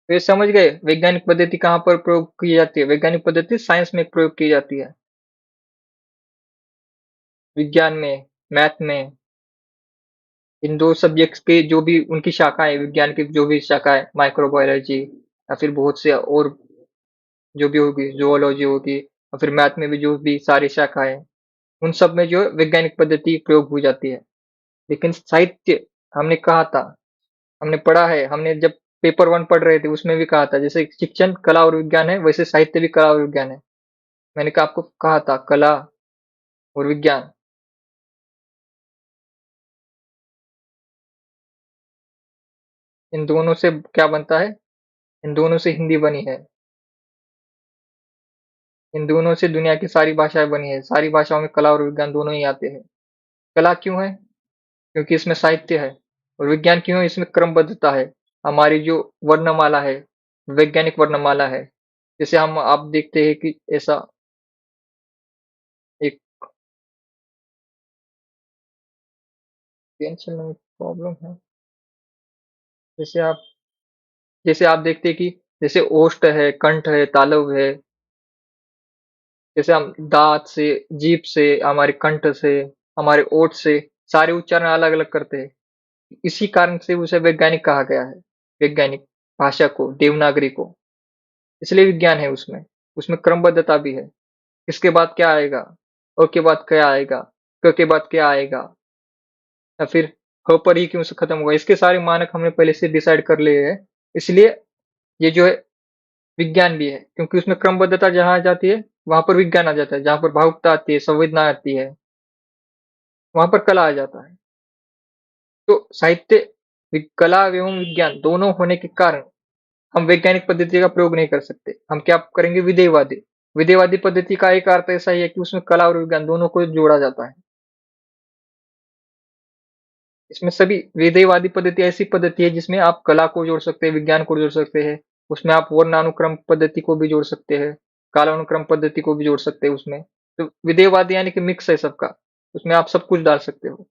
[SPEAKER 1] तो ये समझ गए वैज्ञानिक पद्धति कहाँ पर प्रयोग की जाती है, वैज्ञानिक पद्धति साइंस में प्रयोग की जाती है, विज्ञान में, मैथ में, इन दो सब्जेक्ट्स के जो भी उनकी शाखाएं, विज्ञान की जो भी शाखाएं, माइक्रोबायोलॉजी या फिर बहुत से और जो भी होगी, ज़ूलॉजी होगी, और फिर मैथ में भी जो भी सारी शाखाएँ, उन सब में जो है वैज्ञानिक पद्धति प्रयोग हो जाती है। लेकिन साहित्य, हमने कहा था, हमने पढ़ा है, हमने जब पेपर 1 पढ़ रहे थे उसमें भी कहा था, जैसे शिक्षण कला और विज्ञान है, वैसे साहित्य भी कला और विज्ञान है। मैंने कहा आपको कहा था कला और विज्ञान, इन दोनों से क्या बनता है? इन दोनों से हिंदी बनी है। इन दोनों से दुनिया की सारी भाषाएँ बनी है। सारी भाषाओं में कला और विज्ञान दोनों ही आते हैं। कला क्यों है? क्योंकि इसमें साहित्य है। और विज्ञान क्यों है? इसमें क्रमबद्धता है। हमारी जो वर्णमाला है, वैज्ञानिक वर्णमाला है। जैसे हम आप देखते हैं कि ऐसा एक टेंशन में प्रॉब्लम है। जैसे आप जैसे आप देखते हैं कि जैसे ओष्ठ है, कंठ है, तालव है, जैसे हम दाँत से, जीभ से, हमारे कंठ से, हमारे ओठ से सारे उच्चारण अलग-अलग करते हैं। इसी कारण से उसे वैज्ञानिक कहा गया है। वैज्ञानिक भाषा को, देवनागरी को। इसलिए विज्ञान है उसमें। उसमें क्रमबद्धता भी है। इसके बाद क्या आएगा? अ के बाद क्या आएगा? क के बाद क्या आएगा? या फिर ह पर ही क्यों से खत्म हुआ? इसके सारे मानक हमने पहले से डिसाइड कर लिए हैं। इसलिए ये जो है विज्ञान भी है, क्योंकि उसमें क्रमबद्धता जहाँ आ जाती है, वहाँ पर विज्ञान आ जाता है। जहाँ पर भावुकता आती है, संवेदना आती है, वहाँ पर कला आ जाता है। तो साहित्य, कला एवं विज्ञान दोनों होने के कारण हम वैज्ञानिक पद्धति का प्रयोग नहीं कर सकते। हम क्या करेंगे? विधेयवादी। विधेयवादी पद्धति का एक अर्थ ऐसा ही है कि उसमें कला और विज्ञान दोनों को जोड़ा जाता है। इसमें सभी विधेयवादी पद्धति ऐसी पद्धति है जिसमें आप कला को जोड़ सकते हैं, विज्ञान को जोड़ सकते हैं। उसमें आप वर्णानुक्रम पद्धति को भी जोड़ सकते हैं, कालानुक्रम पद्धति को भी जोड़ सकते हैं उसमें। तो विधेयवादी यानी कि मिक्स है सबका, उसमें आप सब कुछ डाल सकते हो।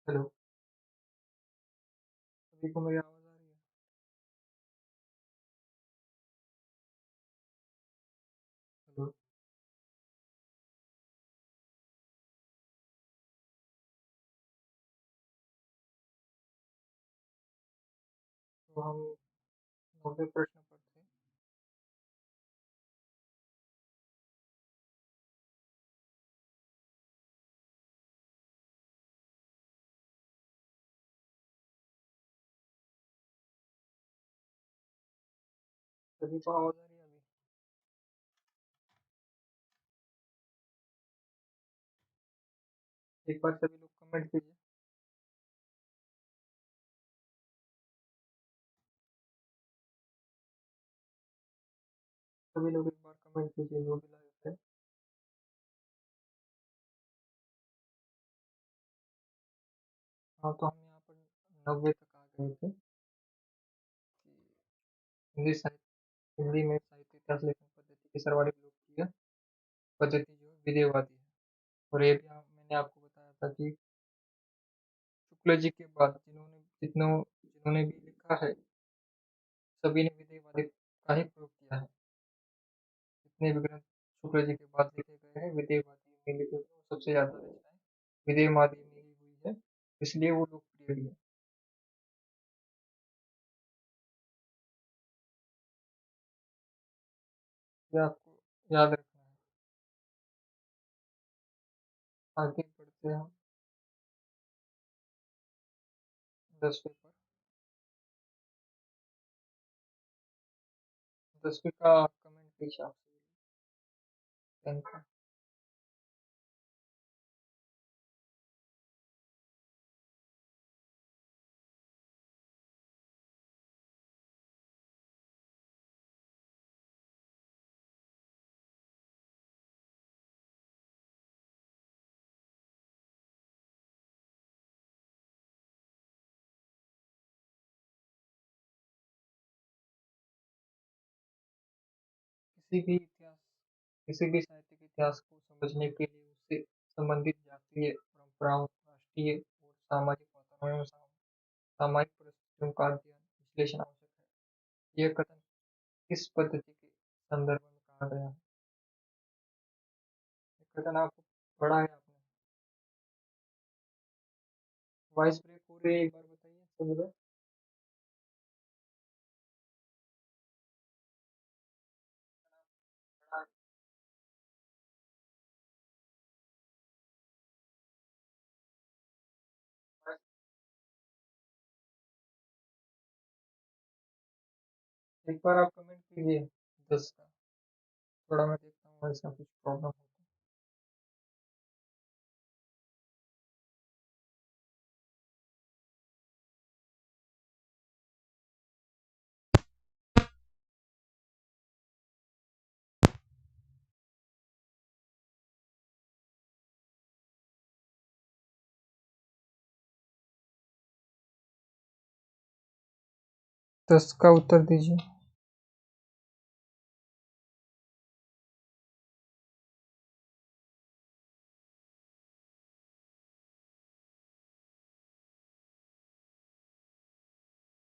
[SPEAKER 1] हेलो, सभी को मेरी आवाज आ रही है? हेलो। तो हम 90 प्रश्न पर थे। सभी को आवाज आ रही है अभी? एक बार सभी लोग कमेंट कीजिए। सभी लोग एक बार कमेंट कीजिए जो भी लाइव है। हाँ, तो हम यहाँ पर 90 तक आ गए थे कि हिंदी में साहित्य इतिहास लेखन पद्धति की सर्वाधिक लोकप्रिय पद्धति जो है विधेयवादी है। और ये भी मैंने आपको बताया था कि शुक्ल जी के बाद जिन्होंने भी लिखा है, सभी ने विधेयवादी का ही प्रयोग किया है। जितने भी ग्रंथ शुक्ल जी के बाद लिखे गए हैं, विधेयवादी में लिखे गए हैं, वो सबसे ज्यादा रचनाएं विधेयवादी में ही हुई है, इसलिए वो लोकप्रिय भी है। ये आपको याद रखना है। आगे बढ़ते हैं हम 10वें पर। 10वें का कमेंट के हिसाब से 10 का। किसी भी इतिहास किसी भी साहित्यिक इतिहास को समझने के लिए उससे संबंधित जातीय परंपराओं, राष्ट्रीय और सामाजिक वातावरण एवं सामाजिक परिस्थितियों का अध्ययन विश्लेषण आवश्यक है। यह कथन किस पद्धति के संदर्भ में कहा गया है? ये कथन आपको पढ़ा है आपने? वॉइस ब्रेक हो रही है, एक बार बताइए सभी लोग। पढ़ा है? एक बार आप कमेंट कीजिए 10 का। थोड़ा मैं देखता हूँ ऐसा कुछ प्रॉब्लम हो तो। 10 का उत्तर दीजिए।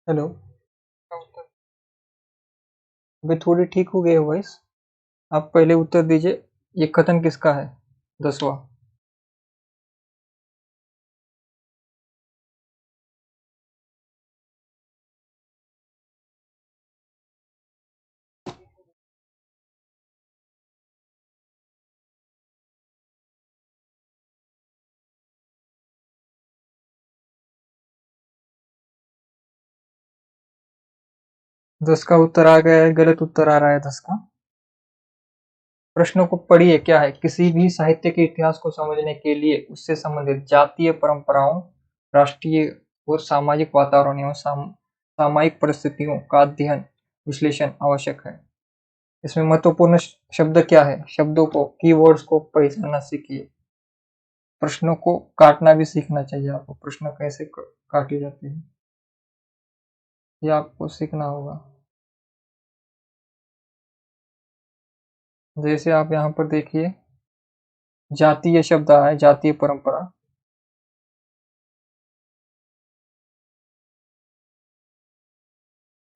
[SPEAKER 1] हेलो। का उत्तर अभी थोड़ी ठीक हो गई है वॉइस। आप पहले उत्तर दीजिए, ये कथन किसका है? 10वां। 10 का उत्तर आ गया है, गलत उत्तर आ रहा है 10 का। प्रश्नों को पढ़िए, क्या है? किसी भी साहित्य के इतिहास को समझने के लिए उससे संबंधित जातीय परंपराओं, राष्ट्रीय और सामाजिक वातावरण एवं सामायिक परिस्थितियों का अध्ययन विश्लेषण आवश्यक है। इसमें महत्वपूर्ण शब्द क्या है? शब्दों को, कीवर्ड्स को पहचानना सीखिए। प्रश्नों को काटना भी सीखना चाहिए आपको। प्रश्न कैसे काटे जाते हैं ये आपको सीखना होगा। जैसे आप यहाँ पर देखिए, जातीय शब्द आया है, जातीय परंपरा।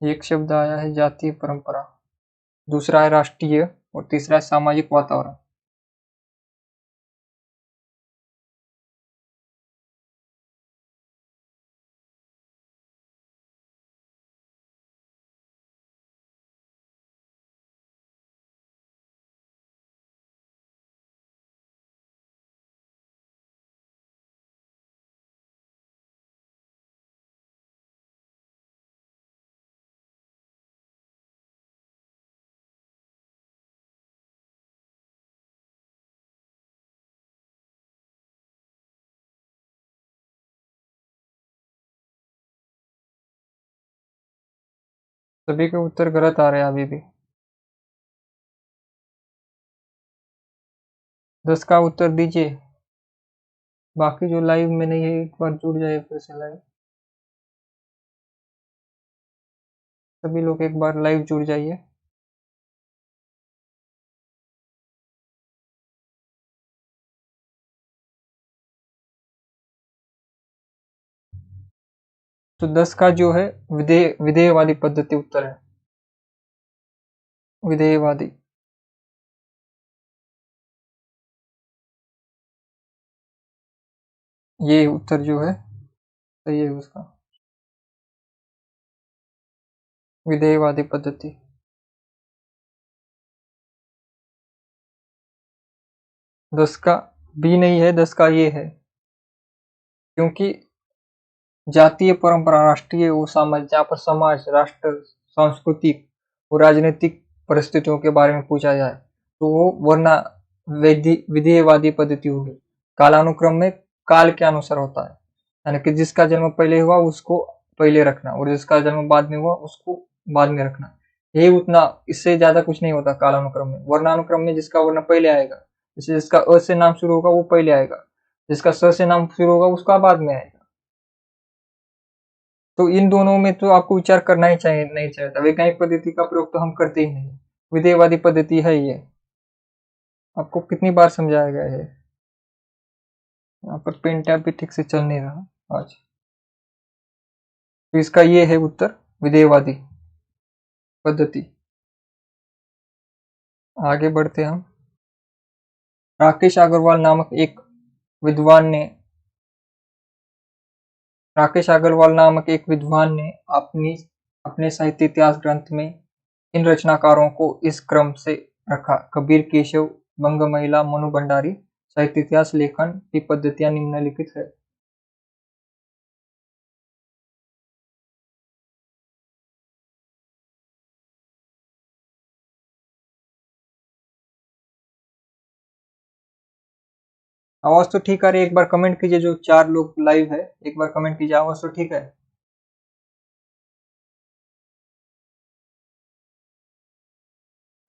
[SPEAKER 1] एक शब्द आया है जातीय परंपरा, दूसरा है राष्ट्रीय और तीसरा है सामाजिक वातावरण। सभी के उत्तर गलत आ रहे हैं अभी भी। 10 का उत्तर दीजिए। बाकी जो लाइव में नहीं है एक बार जुड़ जाए फिर से लाइव। सभी लोग एक बार लाइव जुड़ जाइए। तो 10 का जो है विधेयवादी पद्धति उत्तर है। विधेयवादी, ये उत्तर जो है सही है उसका। विधेयवादी पद्धति। 10 का बी नहीं है, 10 का ये है, क्योंकि जातीय परंपरा, राष्ट्रीय और समाज, जहाँ पर समाज, राष्ट्र, सांस्कृतिक और राजनीतिक परिस्थितियों के बारे में पूछा जाए तो वो वरना विधेयवादी पद्धति होगी। कालानुक्रम में काल के अनुसार होता है, यानी कि जिसका जन्म पहले हुआ उसको पहले रखना और जिसका जन्म बाद में हुआ उसको बाद में रखना। यही उतना, इससे ज्यादा कुछ नहीं होता कालानुक्रम में। वर्णानुक्रम में जिसका वर्ण पहले आएगा, जैसे जिसका अ से नाम शुरू होगा वो पहले आएगा, जिसका स से नाम शुरू होगा उसका बाद में आएगा। तो इन दोनों में तो आपको विचार करना ही चाहिए, नहीं चाहिए था। वैज्ञानिक पद्धति का प्रयोग तो हम करते ही नहीं, विधेयवादी पद्धति है ये। आपको कितनी बार समझाया गया है? यहाँ पर पेन टैब भी ठीक से चल नहीं रहा आज। तो इसका ये है उत्तर, विधेयवादी पद्धति। आगे बढ़ते हम। राकेश अग्रवाल नामक एक विद्वान ने अपनी अपने साहित्य इतिहास ग्रंथ में इन रचनाकारों को इस क्रम से रखा: कबीर, केशव, बंग महिला, मनु भंडारी। साहित्य इतिहास लेखन की पद्धतियां निम्नलिखित है। आवाज तो ठीक आ रही है? एक बार कमेंट कीजिए, जो 4 लोग लाइव है एक बार कमेंट कीजिए, आवाज तो ठीक है?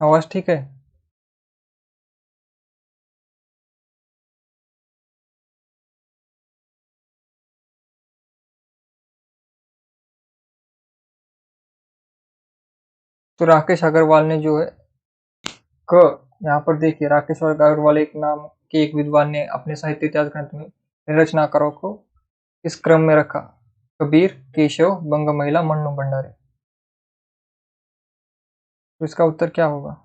[SPEAKER 1] आवाज ठीक है? तो राकेश अग्रवाल ने जो है क, यहाँ पर देखिए, राकेश अग्रवाल एक नाम के एक विद्वान ने अपने साहित्य इतिहास ग्रंथ में इन रचनाकारों को इस क्रम में रखा: कबीर, केशव, बंग महिला, मन्नू भंडारी। तो इसका उत्तर क्या होगा?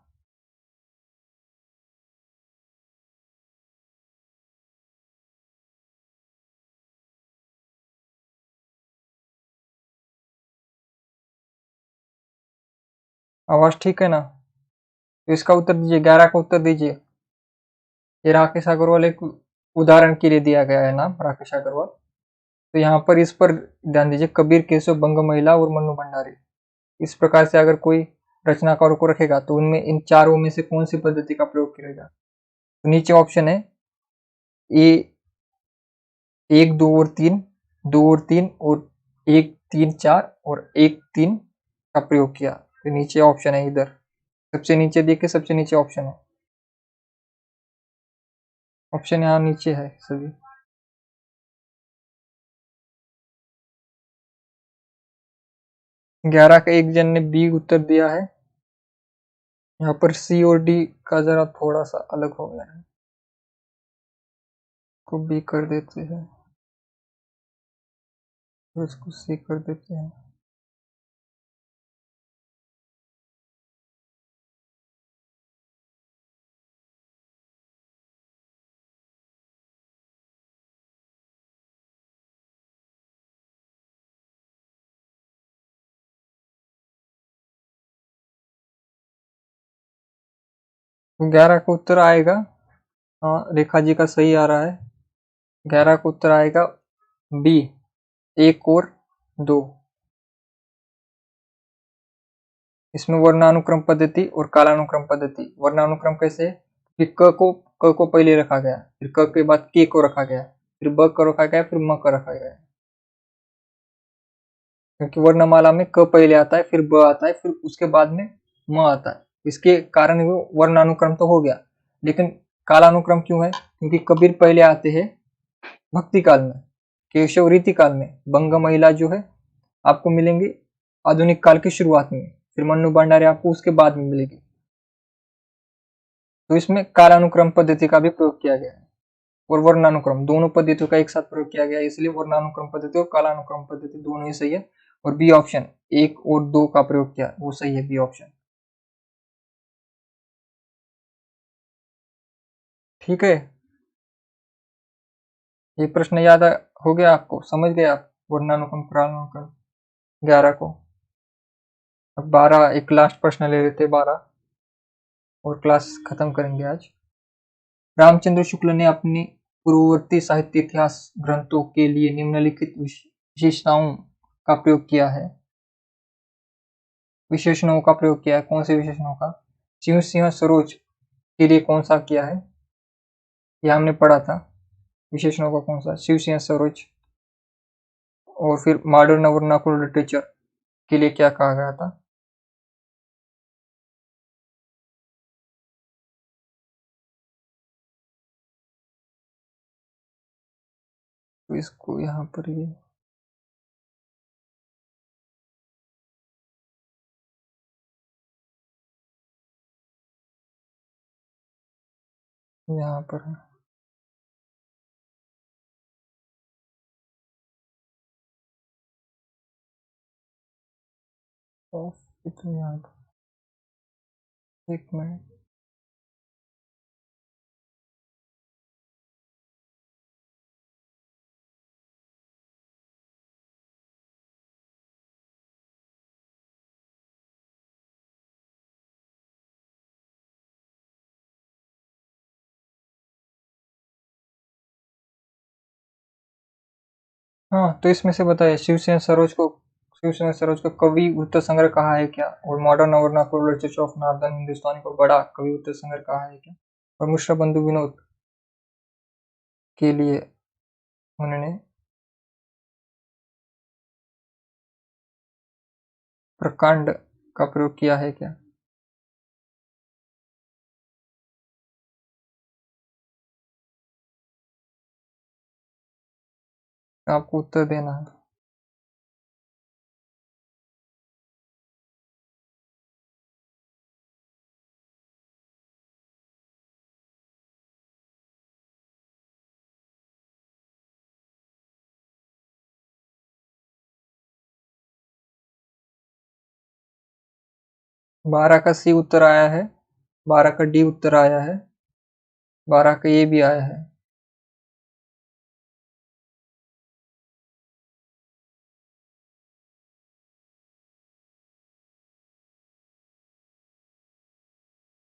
[SPEAKER 1] आवाज ठीक है ना? तो इसका उत्तर दीजिए, 11 का उत्तर दीजिए। ये राकेश अग्रवाल एक उदाहरण के लिए दिया गया है नाम, राकेश अग्रवाल। तो यहाँ पर इस पर ध्यान दीजिए, कबीर, केशव, बंग महिला और मन्नू भंडारी। इस प्रकार से अगर कोई रचनाकारों को रखेगा तो उनमें इन चारों में से कौन सी पद्धति का प्रयोग करेगा? तो नीचे ऑप्शन है ए 1 2 और 3, 2 और 3 और 1 3 4 और 1 3 का प्रयोग किया। तो नीचे ऑप्शन है इधर, सबसे नीचे देखिए, सबसे नीचे ऑप्शन है, ऑप्शन यहाँ नीचे है सभी। 11 का एक जन ने बी उत्तर दिया है। यहाँ पर सी और डी का जरा थोड़ा सा अलग हो गया है, को बी कर देते हैं और इसको सी कर देते हैं। तो 11 का उत्तर आएगा, हाँ रेखा जी का सही आ रहा है, 11 का उत्तर आएगा बी 1 और 2। इसमें वर्णानुक्रम पद्धति और कालानुक्रम पद्धति। वर्णानुक्रम कैसे है कि क को पहले रखा गया, फिर क के बाद के को रखा गया, फिर ब को रखा गया, फिर म को रखा गया, क्योंकि वर्णमाला में क पहले आता है, फिर ब आता है, फिर उसके बाद में म आता है। इसके कारण वो वर्णानुक्रम तो हो गया, लेकिन कालानुक्रम क्यों है? क्योंकि कबीर पहले आते हैं भक्ति काल में, केशव रीति काल में, बंग महिला जो है आपको मिलेंगे आधुनिक काल की शुरुआत में, फिर मन्नू भंडारी आपको उसके बाद में मिलेगी। तो इसमें कालानुक्रम पद्धति का भी प्रयोग किया गया है और वर्णानुक्रम, दोनों पद्धतियों का एक साथ प्रयोग किया गया है, इसलिए वर्णानुक्रम पद्धति और कालानुक्रम पद्धति दोनों ही सही है। और बी ऑप्शन 1 और 2 का प्रयोग किया वो सही है, बी ऑप्शन। ठीक है, ये प्रश्न याद हो गया आपको, समझ गए आप वर्णानुक्रम कालानुक्रम 11 को। अब 12 एक लास्ट प्रश्न ले लेते, 12 और क्लास खत्म करेंगे आज। रामचंद्र शुक्ल ने अपने पूर्ववर्ती साहित्य इतिहास ग्रंथों के लिए निम्नलिखित विशेषताओं का प्रयोग किया है। विशेषणों का प्रयोग किया है, कौन से विशेषणों का? शिव सिंह सरोज के लिए कौन सा किया है, यह हमने पढ़ा था। विशेषणों का कौन सा? शिव सिंह सरोज। और फिर मॉडर्न वर्नाकुलर लिटरेचर के लिए क्या कहा गया था? तो इसको यहाँ पर ये यहाँ पर है, तो यहाँ पर 1 मिनट। हाँ, तो इसमें से बताइए शिव सिंह सरोज को कवि उत्तर संग्रह कहा है क्या? और modern vernacular literature of northern Hindustani को बड़ा कवि उत्तर संग्रह कहा है क्या? और मिश्र बंधु विनोद के लिए उन्होंने प्रकांड का प्रयोग किया है क्या? आपको उत्तर देना है। बारह का सी उत्तर आया है, 12 का डी उत्तर आया है, 12 का ये भी आया है।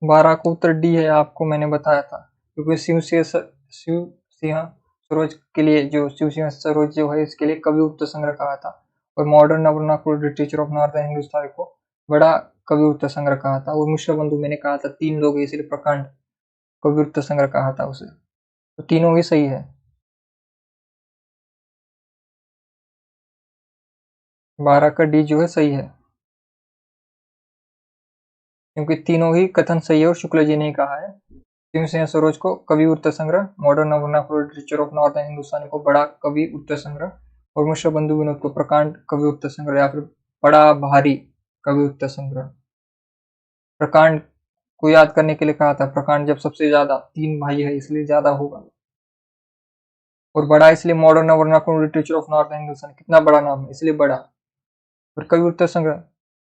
[SPEAKER 1] बारह का उत्तर डी है, आपको मैंने बताया था, क्योंकि शिव सिंह सरोज के लिए, जो शिव सिंह सरोज जो है इसके लिए कवि उत्तर संग्रह कहा था। और modern vernacular literature of northern Hindustani को बड़ा कविवृत्त संग्रह कहा था। और मिश्र बंधु मैंने कहा था 3 लोग हैं, इसलिए प्रकांड कविवृत्त संग्रह कहा था उसे। तो तीनों ही सही है। 12 का डी जो है सही है, क्योंकि तीनों ही कथन सही है और शुक्ल जी ने ही कहा है। शिवसेना सरोज को कवि उत्तर संग्रह, modern vernacular literature of northern Hindustani को बड़ा कवि उत्तर संग्रह, और मिश्र बंधु विनोद को प्रकांड कवि उत्तर संग्रह या फिर बड़ा भारी कवि उत्तर संग्रह। प्रकांड को याद करने के लिए कहा था, प्रकांड जब सबसे ज्यादा 3 भाई है इसलिए ज्यादा होगा। और बड़ा इसलिए modern vernacular literature of northern Hindustan, कितना बड़ा नाम है इसलिए बड़ा। और कवि उत्तर संग्रह,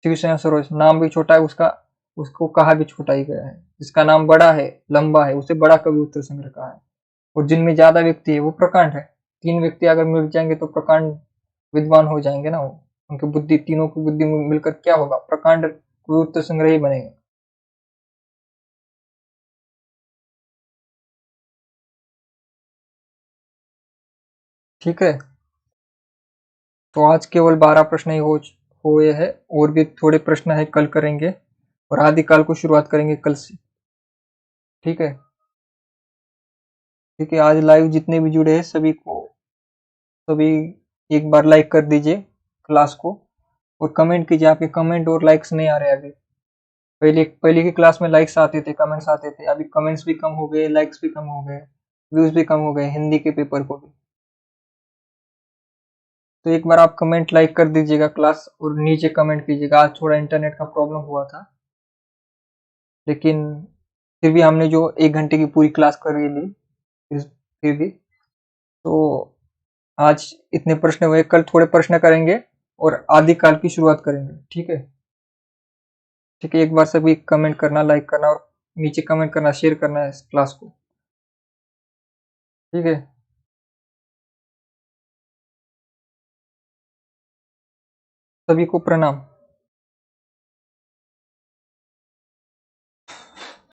[SPEAKER 1] शिवसेना सरोज नाम भी छोटा है उसका, उसको कहा भी छोटा ही गया है। जिसका नाम बड़ा है, लंबा है, उसे बड़ा कवि उत्तर संग्रह कहा है। और जिनमें ज्यादा व्यक्ति है वो प्रकांड है। 3 व्यक्ति अगर मिल जाएंगे तो प्रकांड विद्वान हो जाएंगे ना वो। उनकी बुद्धि, तीनों की बुद्धि मिलकर क्या होगा, प्रकांड कवि उत्तर संग्रह ही बनेगा। ठीक है, तो आज केवल 12 प्रश्न ही हो हुए हैं। और भी थोड़े प्रश्न है, कल करेंगे। और आदिकाल को शुरुआत करेंगे कल से। ठीक है। ठीक है, आज लाइव जितने भी जुड़े हैं सभी एक बार लाइक कर दीजिए क्लास को। और कमेंट कीजिए, आपके कमेंट और लाइक्स नहीं आ रहे अभी। पहले पहले की क्लास में लाइक्स आते थे, कमेंट्स आते थे, अभी कमेंट्स भी कम हो गए, लाइक्स भी कम हो गए, व्यूज भी कम हो गए हिंदी के पेपर को भी। तो एक बार आप कमेंट लाइक कर दीजिएगा क्लास, और नीचे कमेंट कीजिएगा। आज थोड़ा इंटरनेट का प्रॉब्लम हुआ था, लेकिन फिर भी हमने जो 1 घंटे की पूरी क्लास कर ली, फिर भी तो आज इतने प्रश्न हुए। कल थोड़े प्रश्न करेंगे और आदिकाल की शुरुआत करेंगे। ठीक है। ठीक है, एक बार सभी कमेंट करना, लाइक करना, और नीचे कमेंट करना, शेयर करना है इस क्लास को। ठीक है। सभी को प्रणाम।